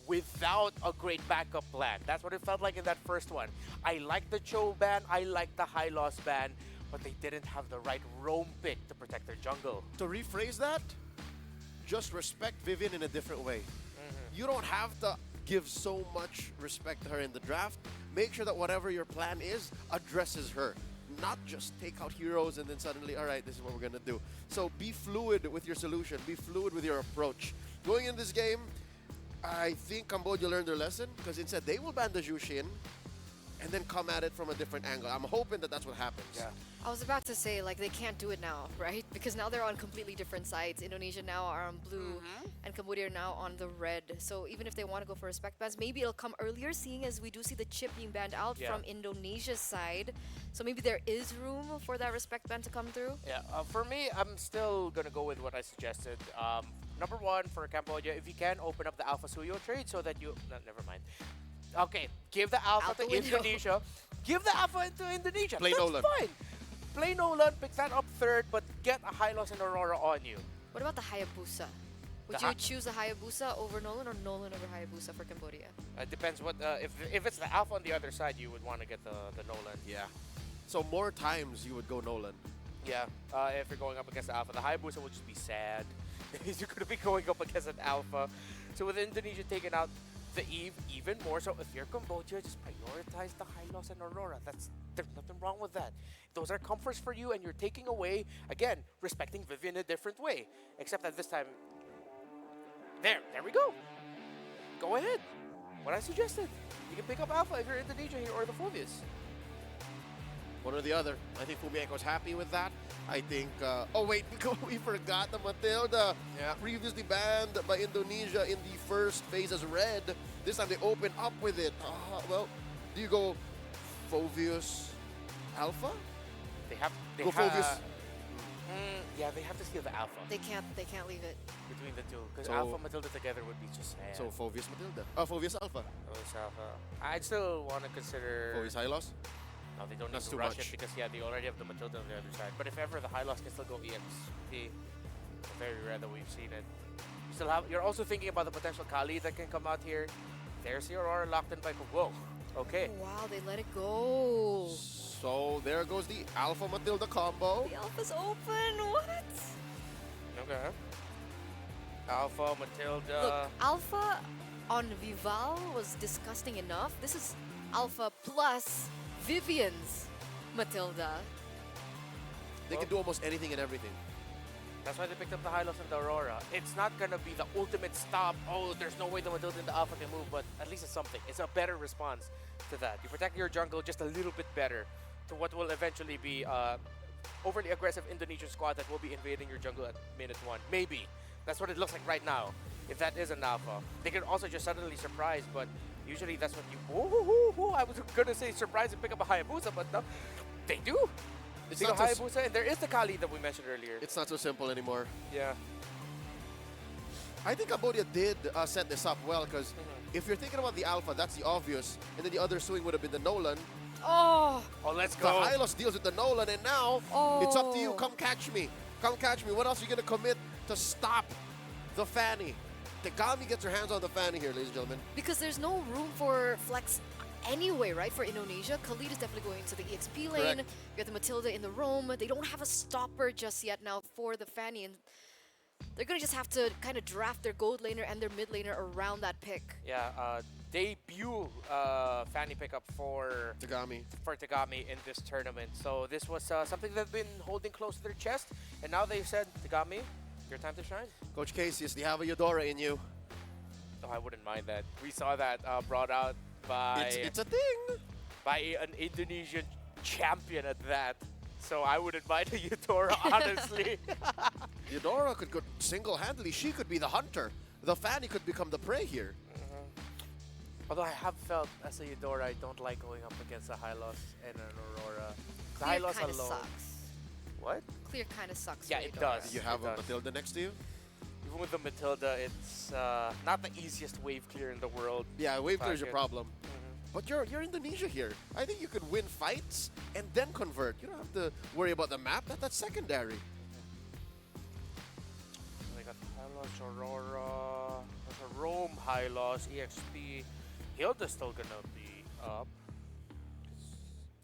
without a great backup plan. That's what it felt like in that first one. I like the Cho ban, I like the high loss ban, but they didn't have the right roam pick to protect their jungle. To rephrase that, just respect Vivian in a different way. You don't have to give so much respect to her in the draft. Make sure that whatever your plan is addresses her. Not just take out heroes and then suddenly, all right, this is what we're going to do. So be fluid with your solution. Be fluid with your approach. Going in this game, I think Cambodia learned their lesson, because instead they will ban the Jushin and then come at it from a different angle. I'm hoping that that's what happens. Yeah. I was about to say, like, they can't do it now, right? Because now they're on completely different sides. Indonesia now are on blue, and Cambodia are now on the red. So even if they want to go for respect bans, maybe it'll come earlier, seeing as we do see the chip being banned out from Indonesia's side. So maybe there is room for that respect ban to come through. Yeah, for me, I'm still going to go with what I suggested. Number one, for Cambodia, if you can, open up the Alpha Suyo trade so that you... No, never mind. Okay, give the Alpha Out the to window. Indonesia. Give the Alpha into Indonesia. Play That's Nolan. fine. Play Nolan, pick that up third, but get a high loss and Aurora on you. What about the Hayabusa? Would The you choose a Hayabusa over Nolan or Nolan over Hayabusa for Cambodia? It depends what... if it's the Alpha on the other side, you would want to get the Nolan. Yeah. So more times you would go Nolan. Yeah, if you're going up against the Alpha. The Hayabusa would just be sad. You're going to be going up against an Alpha. So with Indonesia taking out the Eve even more, so if you're Cambodia, just prioritize the high loss and Aurora. There's nothing wrong with that. Those are comforts for you, and you're taking away, again, respecting Vivian in a different way. Except that this time, there we go. Go ahead. What I suggested. You can pick up Alpha if you're Indonesia here, or the Phobius. One or the other. I think Fumieko's happy with that. I think, oh wait, we forgot the Matilda. Yeah. Previously banned by Indonesia in the first phase as red. This time they open up with it. Well, do you go Phobius Alpha? They have... Go Phobius. Yeah, they have to steal the Alpha They can't leave it. between the two. Because So- Alpha and Matilda together would be just sad. So Phobius Matilda. Phobius Alpha. Phobius Alpha. I'd still want to consider... Phobius High Loss. No, they don't That's need too to rush much. it because, yeah, they already have the Matilda on the other side. But if ever, the high loss can still go EXP. Very rare that we've seen it. You're also thinking about the potential Kali that can come out here. There's the Aurora locked in by... Whoa. Okay. Oh, wow, they let it go. So there goes the Alpha Matilda combo. The Alpha's open. What? Okay. Alpha, Matilda... Look, Alpha on Vival was disgusting enough. This is Alpha plus Vivian's Matilda. They can do almost anything and everything. That's why they picked up the high loss and the Aurora. It's not going to be the ultimate stop. Oh, there's no way the Matilda and the Alpha can move, but at least it's something. It's a better response to that. You protect your jungle just a little bit better to what will eventually be overly aggressive Indonesian squad that will be invading your jungle at minute 1. Maybe. That's what it looks like right now. If that is an Alpha. They could also just suddenly surprise, but usually that's what you... I was going to say surprise and pick up a Hayabusa, but no. They do. It's Single not, so, Hayabusa, and there is the Kali that we mentioned earlier. it's not so simple anymore. Yeah. I think Cambodia did set this up well because if you're thinking about the Alpha, that's the obvious. And then the other swing would have been the Nolan. Oh, Oh, let's The go. Hylos deals with the Nolan, and now it's up to you. Come catch me. Come catch me. What else are you going to commit to stop the Fanny? Tegami gets her hands on the Fanny here, ladies and gentlemen. because there's no room for flex anyway, right? For Indonesia, Khalid is definitely going to the EXP lane. Correct. You got the Matilda in the roam. They don't have a stopper just yet now for the Fanny, and they're gonna just have to kind of draft their gold laner and their mid laner around that pick. Yeah, debut Fanny pickup for Tegami. Tagami in this tournament. So this was something they've been holding close to their chest, and now they've said, Tagami, your time to shine. Coach Casius, do you have a Eudora in you? Oh, I wouldn't mind that. We saw that brought out by It's a thing. an Indonesian champion at that. So I wouldn't mind a Eudora, honestly. Eudora could go single-handedly. She could be the hunter. The Fanny could become the prey here. Although I have felt as a Eudora, I don't like going up against a Hylos and an Aurora. The Clear Hylos kind of alone. sucks. What? Clear kind of sucks. Yeah, for it Eudora. does. You have It a does. Matilda next to you? Even with the Matilda, it's not the easiest wave clear in the world. Yeah, wave clear is your Packet. problem. But you're Indonesia here. I think you could win fights and then convert. You don't have to worry about the map. That's secondary. They got Hylos, Aurora, there's a Rome, Hylos, EXP. Hilda's still gonna be up.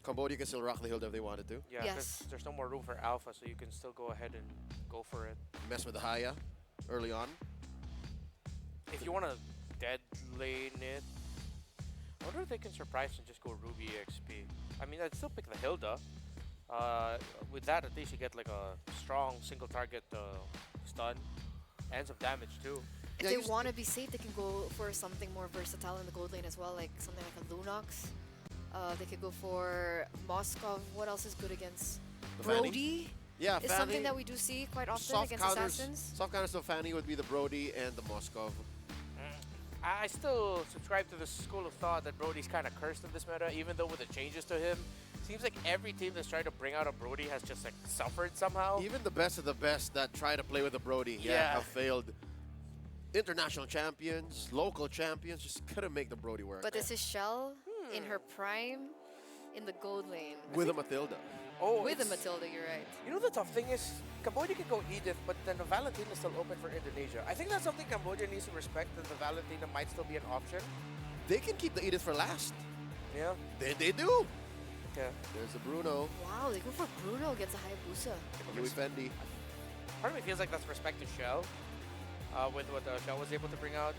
Cambodia can still rock the hill if they wanted to. Yeah, Yes. there's no more room for Alpha, so you can still go ahead and go for it. Mess with the Haya early on. If you want to dead lane it, I wonder if they can surprise and just go Ruby EXP. I mean, I'd still pick the Hilda. With that, at least you get like a strong single target stun and some damage too. If Yeah, they you s- want to be safe, they can go for something more versatile in the gold lane as well, like something like a Lunox. They could go for Moskov. What else is good against The Fanny? Brody? Yeah, Is Fanny. something that we do see quite often soft against counters. assassins. Soft counters of Fanny would be the Brody and the Moskov. I still subscribe to the school of thought that Brody's kind of cursed in this meta, even though with the changes to him, seems like every team that's tried to bring out a Brody has just like suffered somehow. Even the best of the best that try to play with the Brody Yeah. have failed. International champions, local champions, just couldn't make the Brody work. But this is Shell in her prime in the gold lane. with a Matilda. Oh, With a it's- Matilda, you're right. You know the tough thing is, Cambodia can go Edith, but then the Valentina is still open for Indonesia. I think that's something Cambodia needs to respect, that the Valentina might still be an option. They can keep the Edith for last. Yeah. They do. Yeah. There's the Bruno, Wow, they go for Bruno against a Hayabusa. Louis Fendi. Part of me feels like that's respect to Shell, with what Shell was able to bring out.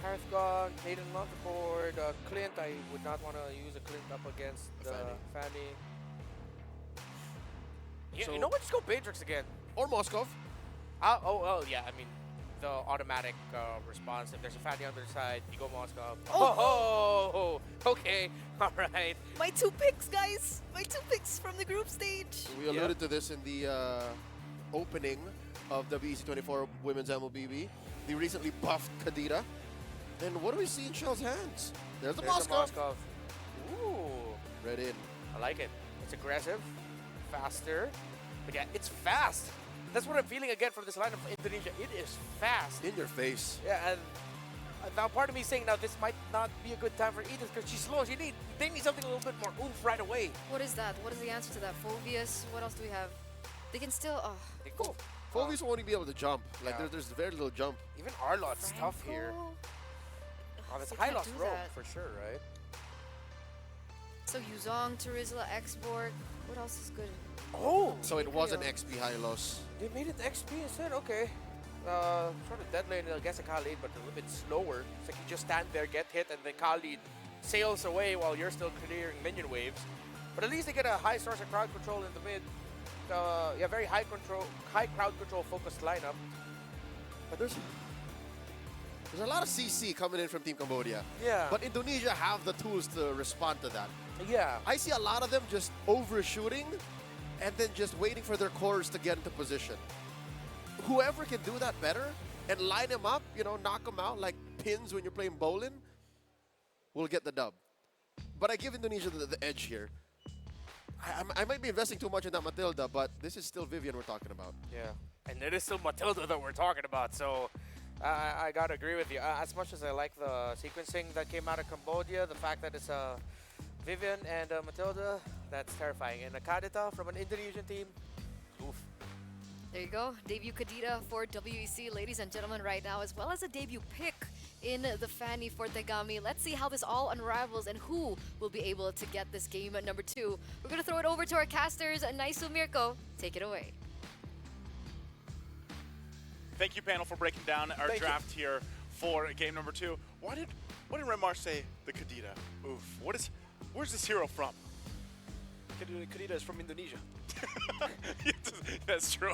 Hearthgone, Maiden on the board. Clint, I would not want to use a Clint up against The Fanny. Yeah, So- you know what? Just go Batrix again. Or Moskov. Oh, yeah. I mean, the automatic response. If there's a Fanny on the other side, you go Moscow. Oh! Oh, okay. All right. My two picks, guys! My two picks from the group stage! We alluded to this in the opening of WEC24 Women's MLBB. They recently buffed Kadira. And what do we see in Shell's hands? There's the There's a Moskov. Moskov. Ooh. Right in. I like it. It's aggressive, faster. But yeah, it's fast. That's what I'm feeling again from this lineup of Indonesia. It is fast. In your face. Yeah, and now part of me is saying now this might not be a good time for Edith because she's slow. They need something a little bit more oomph right away. What is that? What is the answer to that? Phobius? What else do we have? They can still... Oh, They go. Phoebus won't even be able to jump. Like, Yeah. there's very little jump. Even Arlot's tough here. Franco? Oh, that's They can't Hylos do roam that. for sure, right? So Yuzong, Terizla, Xborg. What else is good? Oh, So it was an Real. XP Hylos. they made it XP instead. Okay. Sort of dead lane against a Khalid, but a little bit slower. It's like you just stand there, get hit, and then Khalid sails away while you're still clearing minion waves. But at least they get a high source of crowd control in the mid. Yeah, very high crowd control focused lineup. But there's a lot of CC coming in from Team Cambodia. Yeah. But Indonesia have the tools to respond to that. Yeah. I see a lot of them just overshooting and then just waiting for their cores to get into position. Whoever can do that better and line them up, knock them out like pins when you're playing bowling, will get the dub. But I give Indonesia the edge here. I might be investing too much in that Matilda, but this is still Vivian we're talking about. Yeah, and it is still Matilda that we're talking about, so I gotta agree with you. As much as I like the sequencing that came out of Cambodia, the fact that it's Vivian and Matilda, that's terrifying. And a Kadita from an Indonesian team, oof. There you go. Debut Kadita for WEC, ladies and gentlemen, right now, as well as a debut pick in the Fanny for Tegami. Let's see how this all unravels and who will be able to get this game at number 2. We're going to throw it over to our casters, Naisu Mirko. Take it away. Thank you, panel, for breaking down our draft here for game number 2. What did Renmar say? The Kadita. Oof. Where's this hero from? Kadita is from Indonesia. That's true.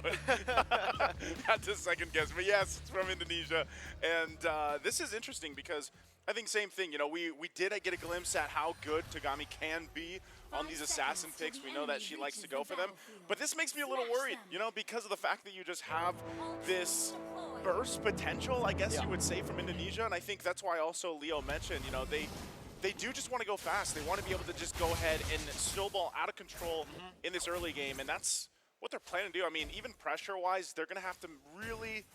Not to second guess, but yes, it's from Indonesia. And this is interesting because I think same thing. You know, we did get a glimpse at how good Tegami can be on these assassin picks. We know that she likes to go for them. But this makes me a little worried, you know, because of the fact that you just have this burst potential, I guess you would say, from Indonesia. And I think that's why also Leo mentioned, you know, they do just want to go fast. They want to be able to just go ahead and snowball out of control in this early game, and that's what they're planning to do. I mean, even pressure-wise, they're going to have to really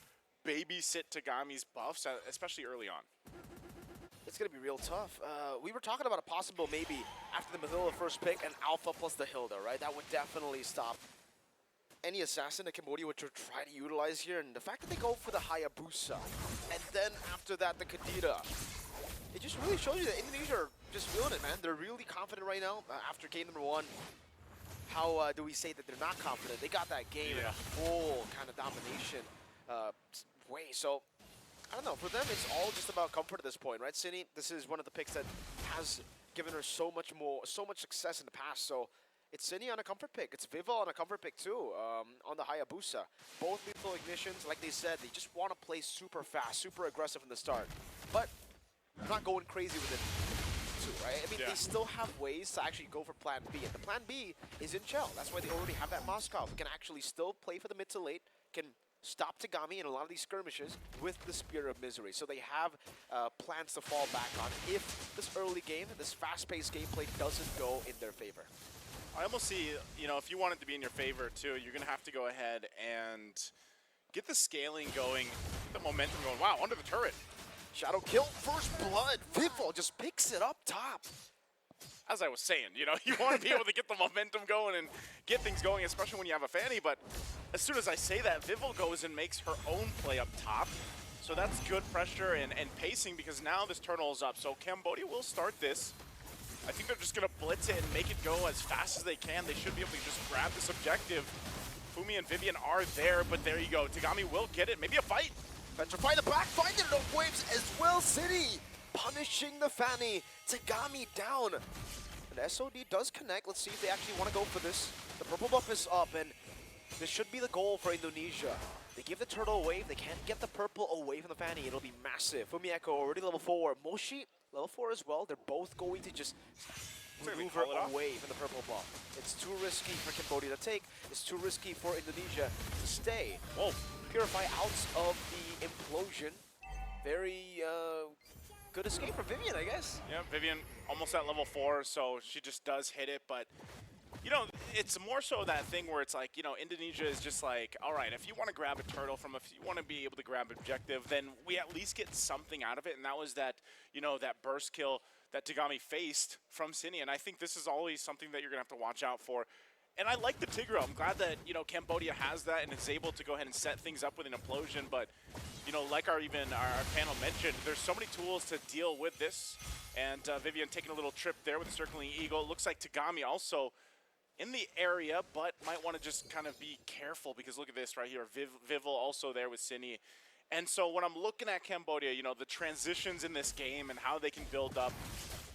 babysit Tegami's buffs, especially early on. It's going to be real tough. We were talking about a possible maybe after the Matilda first pick, an Alpha plus the Hilda, right? That would definitely stop any assassin that Cambodia would try to utilize here. And the fact that they go for the Hayabusa, and then after that, the Kadita, it just really shows you that Indonesia are just feeling it, man. They're really confident right now. After game number 1, how do we say that they're not confident? They got that game in a full kind of domination way. So, I don't know. For them, it's all just about comfort at this point, right? Cine, this is one of the picks that has given her so much success in the past. So, it's Cine on a comfort pick. It's Viva on a comfort pick, too, on the Hayabusa. Both lethal ignitions, like they said, they just want to play super fast, super aggressive from the start. But not going crazy with it too, right? I mean, they still have ways to actually go for plan B, and the plan B is in Chell. That's why they already have that Moscow. Can actually still play for the mid to late, can stop Tegami in a lot of these skirmishes with the Spear of Misery. So they have plans to fall back on if this early game, this fast-paced gameplay doesn't go in their favor. I almost see, you know, if you want it to be in your favor too, you're going to have to go ahead and get the scaling going, the momentum going. Wow, under the turret. Shadow kill, first blood. Vivo just picks it up top. As I was saying, you know, you want to be able to get the momentum going and get things going, especially when you have a Fanny. But as soon as I say that, Vivo goes and makes her own play up top. So that's good pressure and pacing because now this turtle is up. So Cambodia will start this. I think they're just going to blitz it and make it go as fast as they can. They should be able to just grab this objective. Fumi and Vivian are there, but there you go. Tegami will get it. Maybe a fight. Petrify the back, finding it on waves as well. City punishing the Fanny. Tegami down. And SOD does connect. Let's see if they actually want to go for this. The purple buff is up, and this should be the goal for Indonesia. They give the turtle a wave. They can't get the purple away from the Fanny. It'll be massive. Fumi Echo already level 4. Moshi, level 4 as well. They're both going to just maneuver away from the purple buff. It's too risky for Cambodia to take. It's too risky for Indonesia to stay. Whoa. Purify out of the implosion. Very good escape from Vivian, I guess. Yeah, Vivian almost at level 4, so she just does hit it. But, you know, it's more so that thing where it's like, you know, Indonesia is just like, all right, if you want to grab a turtle from, if you want to be able to grab an objective, then we at least get something out of it. And that was that, you know, that burst kill that Tegami faced from Cine. And I think this is always something that you're going to have to watch out for. And I like the Tigro. I'm glad that, you know, Cambodia has that and is able to go ahead and set things up with an implosion. But, you know, like our panel mentioned, there's so many tools to deal with this. And Vivian taking a little trip there with the Circling Eagle. It looks like Tegami also in the area, but might want to just kind of be careful because look at this right here. Vival also there with Cine. And so when I'm looking at Cambodia, you know, the transitions in this game and how they can build up.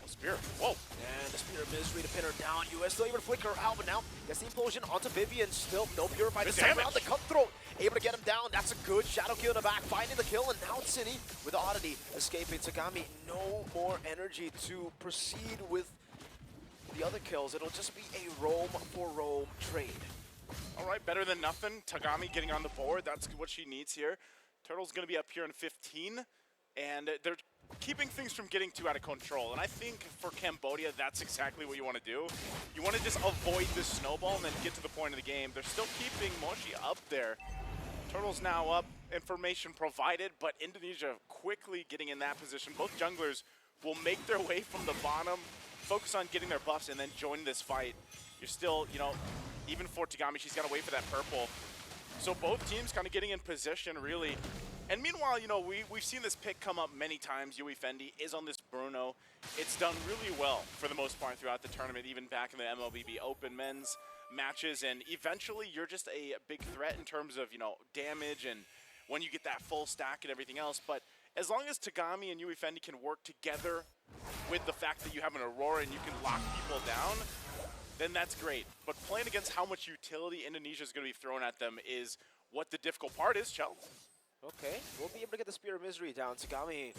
Spear. Whoa. And the Spear of Misery to pin her down. US still able to flicker her out, but now gets the implosion onto Vivian. Still no Purify. This time around the cutthroat. Able to get him down. That's a good shadow kill in the back. Finding the kill, and now Cine with the oddity escaping. Tegami, no more energy to proceed with the other kills. It'll just be a roam for roam trade. All right, better than nothing. Tegami getting on the board. That's what she needs here. Turtle's going to be up here in 15, and they're keeping things from getting too out of control. And I think for Cambodia, that's exactly what you want to do. You want to just avoid this snowball and then get to the point of the game. They're still keeping Moshi up there. Turtle's now up, information provided, but Indonesia quickly getting in that position. Both junglers will make their way from the bottom, focus on getting their buffs, and then join this fight. You're still, you know, even for Tagami, she's got to wait for that purple. So both teams kind of getting in position, really. And meanwhile, you know, we've seen this pick come up many times. Yui Fendi is on this Bruno. It's done really well for the most part throughout the tournament, even back in the MLBB Open men's matches. And eventually, you're just a big threat in terms of, you know, damage and when you get that full stack and everything else. But as long as Tagami and Yui Fendi can work together with the fact that you have an Aurora and you can lock people down, then that's great. But playing against how much utility Indonesia is going to be thrown at them is what the difficult part is, Chell. Okay, we'll be able to get the Spear of Misery down. Tagami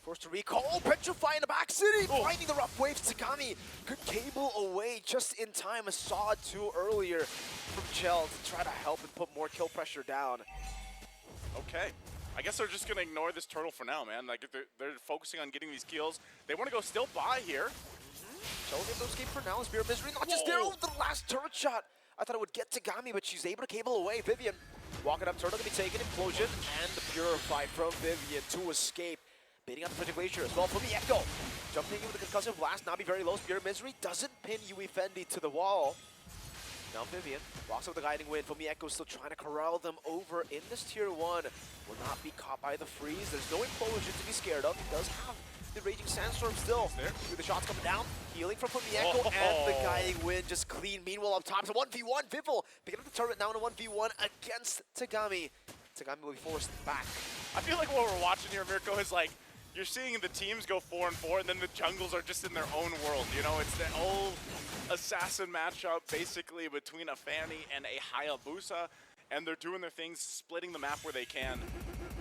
forced to recall. Oh, Petrify in the back city! Oh. Finding the rough waves. Tagami could cable away just in time. A saw too earlier from Chell to try to help and put more kill pressure down. Okay. I guess they're just going to ignore this turtle for now, man. Like, they're focusing on getting these kills. They want to go still by here. Chell gets no escape for now. Spear of Misery not just there. Oh, the last turret shot. I thought it would get Tagami, but she's able to cable away. Vivian walking up, turtle to be taken, implosion, and the Purify from Vivian to escape. Baiting out the Frigid Glacier as well from the Echo. Jumping in with the concussive blast, Nabi very low. Spear of Misery doesn't pin Yui Fendi to the wall. Now Vivian walks up with the guiding wind. Fumi Echo still trying to corral them over in this tier 1. Will not be caught by the freeze. There's no implosion to be scared of. He does have the Raging Sandstorm still. With the shots coming down. Healing from Fumi Echo and the guiding wind just clean. Meanwhile up top, it's a 1v1. Vivil picking up the turret now in a 1v1 against Tagami. Tagami will be forced back. I feel like what we're watching here, Mirko, is like, you're seeing the teams go 4-4, and then the jungles are just in their own world. You know, it's the old assassin matchup, basically, between a Fanny and a Hayabusa, and they're doing their things, splitting the map where they can.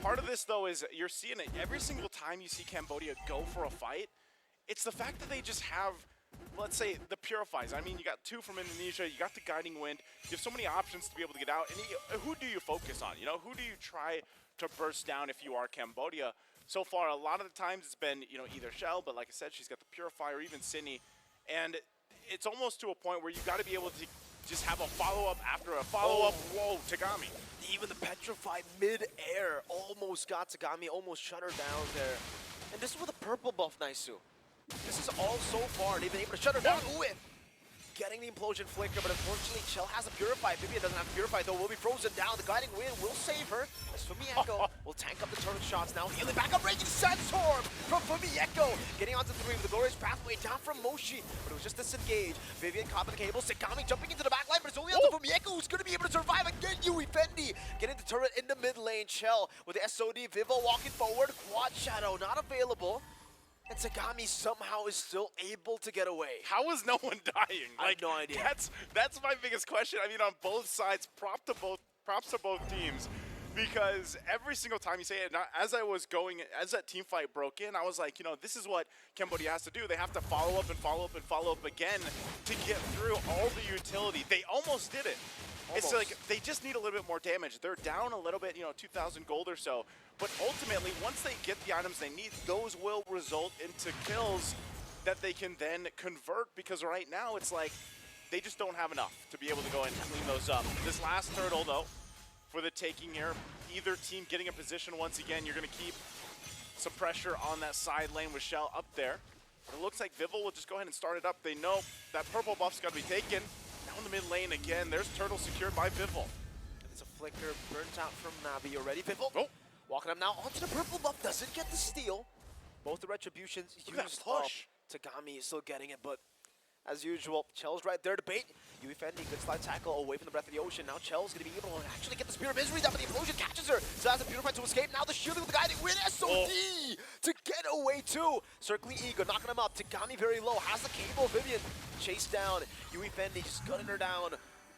Part of this, though, is you're seeing it every single time you see Cambodia go for a fight. It's the fact that they just have, let's say, the Purifies. I mean, you got 2 from Indonesia, you got the Guiding Wind, you have so many options to be able to get out, and who do you focus on? You know, who do you try to burst down if you are Cambodia? So far, a lot of the times it's been, you know, either Shell, but like I said, she's got the Purifier, or even Sydney. And it's almost to a point where you got to be able to just have a follow-up after a follow-up. Whoa, Tagami. Even the Petrify mid-air almost got Tagami, almost shut her down there. And this is with a purple buff, Naisu. This is all so far, and even able to shut her down with getting the implosion flicker, but unfortunately Chell has a Purify. Vivian doesn't have Purify though, will be frozen down. The guiding wind will save her. As Fumi Echo will tank up the turret shots now. Healing back up, Raging Sandstorm from Fumi Echo. Getting onto 3 with the glorious pathway down from Moshi, but it was just disengaged. Vivian caught in the cable, Tagami jumping into the back line, but it's only onto Fumi Echo who's going to be able to survive again. Yui Fendi getting the turret in the mid lane. Chell with the SOD, Vivo walking forward, Quad Shadow not available. And Tagami somehow is still able to get away. How is no one dying? I have no idea. That's my biggest question. I mean, on both sides, props to both teams. Because every single time you say it, as that team fight broke in, I was like, you know, this is what Cambodia has to do. They have to follow up and follow up and follow up again to get through all the utility. They almost did it. Almost. It's like they just need a little bit more damage. They're down a little bit, you know, 2,000 gold or so. But ultimately, once they get the items they need, those will result into kills that they can then convert. Because right now, it's like they just don't have enough to be able to go and clean those up. This last turtle, though, for the taking here, either team getting a position once again, you're going to keep some pressure on that side lane with Shell up there. But it looks like Vivil will just go ahead and start it up. They know that purple buff's got to be taken. Now in the mid lane again, there's Turtle secured by Vivil. It's a flicker burnt out from Navi already. Vivil walking up now onto the purple buff, doesn't get the steal. Both the retributions used up. Tagami is still getting it, but as usual, Chell's right there to bait. Yui Fendi, good slide tackle away from the breath of the ocean. Now Chell's going to be able to actually get the Spear of Misery down, but the implosion catches her. So that's a Purify to escape. Now the shielding with the guiding wind. SOD to get away too. Circling Ego, knocking him up. Tagami very low, has the cable. Vivian chased down. Yui Fendi just gunning her down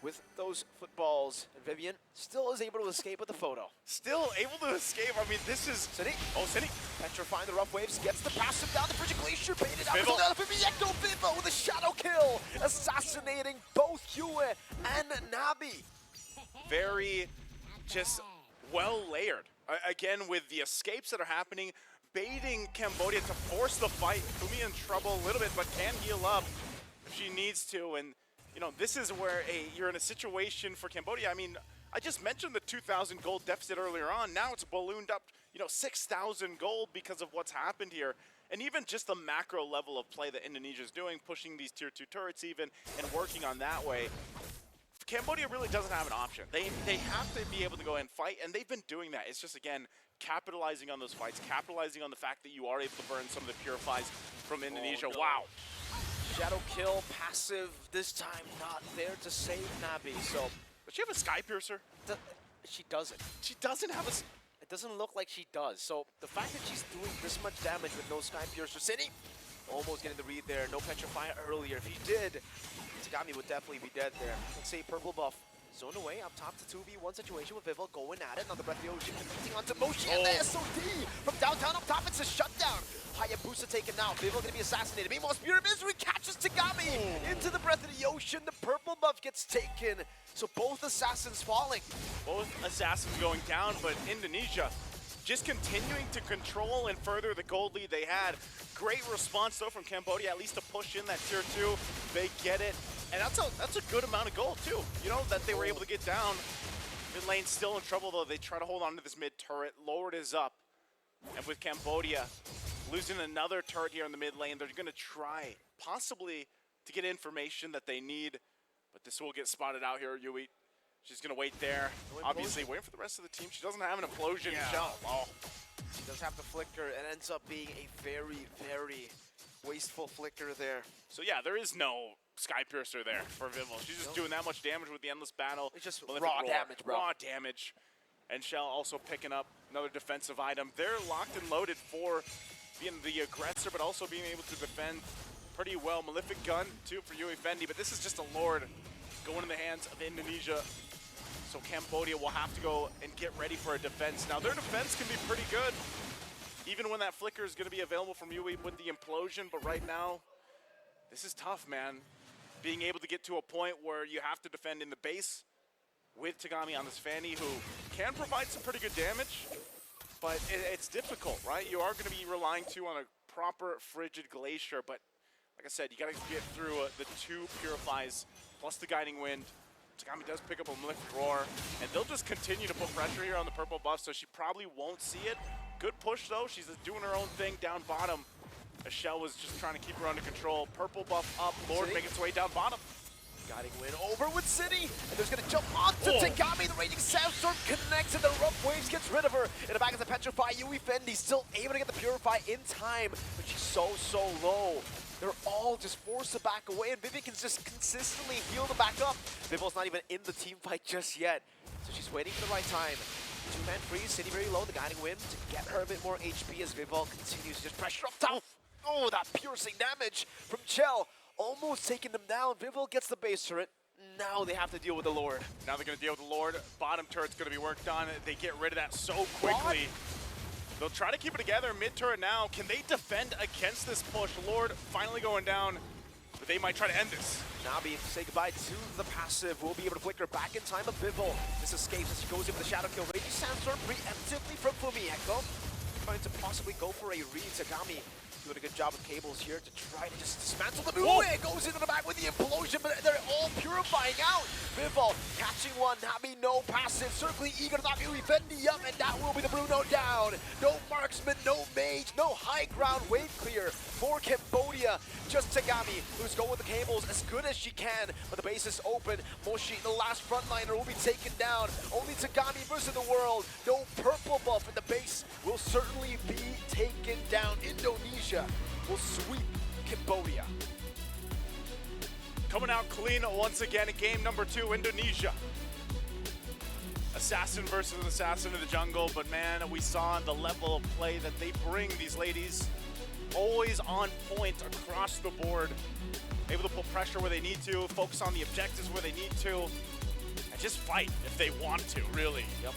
with those footballs. And Vivian still is able to escape with the photo. Still able to escape. I mean, this is... City. Oh, City. Petrifying the rough waves, gets the passive down. The Frigid Glacier baited out. Vivil. Ecto Vivo with a shadow kill. Assassinating both Hue and Nabi. Very just well layered. Again, with the escapes that are happening, baiting Cambodia to force the fight. Fumi in trouble a little bit, but can heal up if she needs to. And, you know, this is where you're in a situation for Cambodia. I mean, I just mentioned the 2,000 gold deficit earlier on. Now it's ballooned up, you know, 6,000 gold because of what's happened here. And even just the macro level of play that Indonesia is doing, pushing these tier 2 turrets even, and working on that way. Cambodia really doesn't have an option. They have to be able to go and fight, and they've been doing that. It's just, again, capitalizing on those fights, capitalizing on the fact that you are able to burn some of the purifies from Indonesia. Oh, no. Wow. Shadow kill, passive, this time not there to save Nabi. So, Does she have a Sky Piercer? she doesn't. She doesn't have a... It doesn't look like she does. So the fact that she's doing this much damage with no Sky Piercer City, almost getting the read there. No Petrify earlier. If he did, Tagami would definitely be dead there. Let's say purple buff. Zone away up top to 2v1 situation with Vival going at it. Another Breath of the Ocean competing onto Moshi and the SOD from downtown up top. It's a shutdown. Hayabusa taken out. Vival gonna be assassinated. Meanwhile, Spirit of Misery catches Tagami into the Breath of the Ocean. The purple buff gets taken. So both assassins falling. Both assassins going down, but Indonesia just continuing to control and further the gold lead they had. Great response though from Cambodia, at least to push in that tier 2. They get it, and that's a good amount of gold too. You know, that they were able to get down. Mid lane still in trouble though. They try to hold on to this mid turret. Lord is up, and with Cambodia losing another turret here in the mid lane, they're gonna try possibly to get information that they need, but this will get spotted out here. Yui, she's gonna wait there. Obviously waiting for the rest of the team. She doesn't have an implosion shell. Oh. She does have the flicker and ends up being a very, very wasteful flicker there. So yeah, there is no Sky Piercer there for Vival. She's just doing that much damage with the Endless Battle. It's just Malefic raw Roar. damage, bro. Raw damage. And Shell also picking up another defensive item. They're locked and loaded for being the aggressor, but also being able to defend pretty well. Malefic Gun, too, for Yui Fendi, but this is just a Lord going in the hands of Indonesia. So Cambodia will have to go and get ready for a defense. Now, their defense can be pretty good, even when that flicker is going to be available from Yui with the implosion, but right now, this is tough, man. Being able to get to a point where you have to defend in the base with Tagami on this Fanny, who can provide some pretty good damage, but it's difficult, right? You are going to be relying too on a proper Frigid Glacier, but like I said, you got to get through the 2 Purifies plus the Guiding Wind. Tagami does pick up a Malefic Roar, and they'll just continue to put pressure here on the purple buff, so she probably won't see it. Good push, though. She's just doing her own thing down bottom. As Shell was just trying to keep her under control. Purple buff up. Lord making its way down bottom. Guiding Wind over with City, and there's gonna jump onto Tagami. The Raging Sandstorm connects, and the Rough Waves gets rid of her. In the back of the Petrify, Yui Fendi still able to get the Purify in time, but she's so low. They're all just forced to back away, and Vivian can just consistently heal them back up. Vival's not even in the team fight just yet, so she's waiting for the right time. 2-man freeze, City very low, the Guiding Wind to get her a bit more HP as Vival continues to just pressure up top. Oh, that piercing damage from Chell. Almost taking them down. Vival gets the base turret. Now they have to deal with the Lord. Now they're going to deal with the Lord. Bottom turret's going to be worked on. They get rid of that so quickly. They'll try to keep it together. Mid turret now. Can they defend against this push? Lord finally going down, but they might try to end this. Nabi, say goodbye to the passive. We'll be able to flicker back in time of Vival. This escapes as she goes in for the Shadow Kill. Raging Sandstorm preemptively from Fumi. Echo trying to possibly go for a read. Tagami doing a good job with cables here to try to just dismantle the move. It goes into the back with the implosion, but they're all purifying out. Vival catching one, Nabi no passive, circling eager to knock Yui Fendi up, and that will be the Bruno down. No marksman, no mage, no high ground, wave clear for Cambodia. Just Tagami, who's going with the cables as good as she can, but the base is open. Moshi, the last frontliner, will be taken down. Only Tagami versus the world. No purple buff, and the base will certainly be taken down. Indonesia will sweep Cambodia. Coming out clean once again in game number 2, Indonesia. Assassin versus assassin in the jungle, but man, we saw the level of play that they bring, these ladies. Always on point across the board. Able to put pressure where they need to, focus on the objectives where they need to, and just fight if they want to, really. Yep.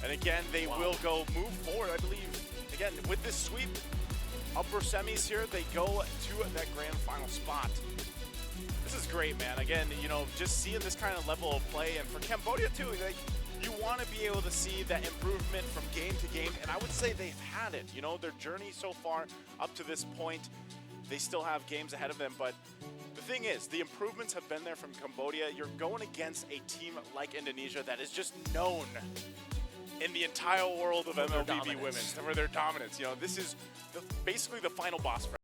And again, they will go move forward, I believe. Again, with this sweep, upper semis here, they go to that grand final spot. This is great, man. Again, you know, just seeing this kind of level of play, and for Cambodia too, like, you want to be able to see that improvement from game to game, and I would say they've had it. You know, their journey so far up to this point, they still have games ahead of them, but the thing is, the improvements have been there from Cambodia. You're going against a team like Indonesia that is just known in the entire world of MLBB women for their dominance. You know, this is basically the final boss.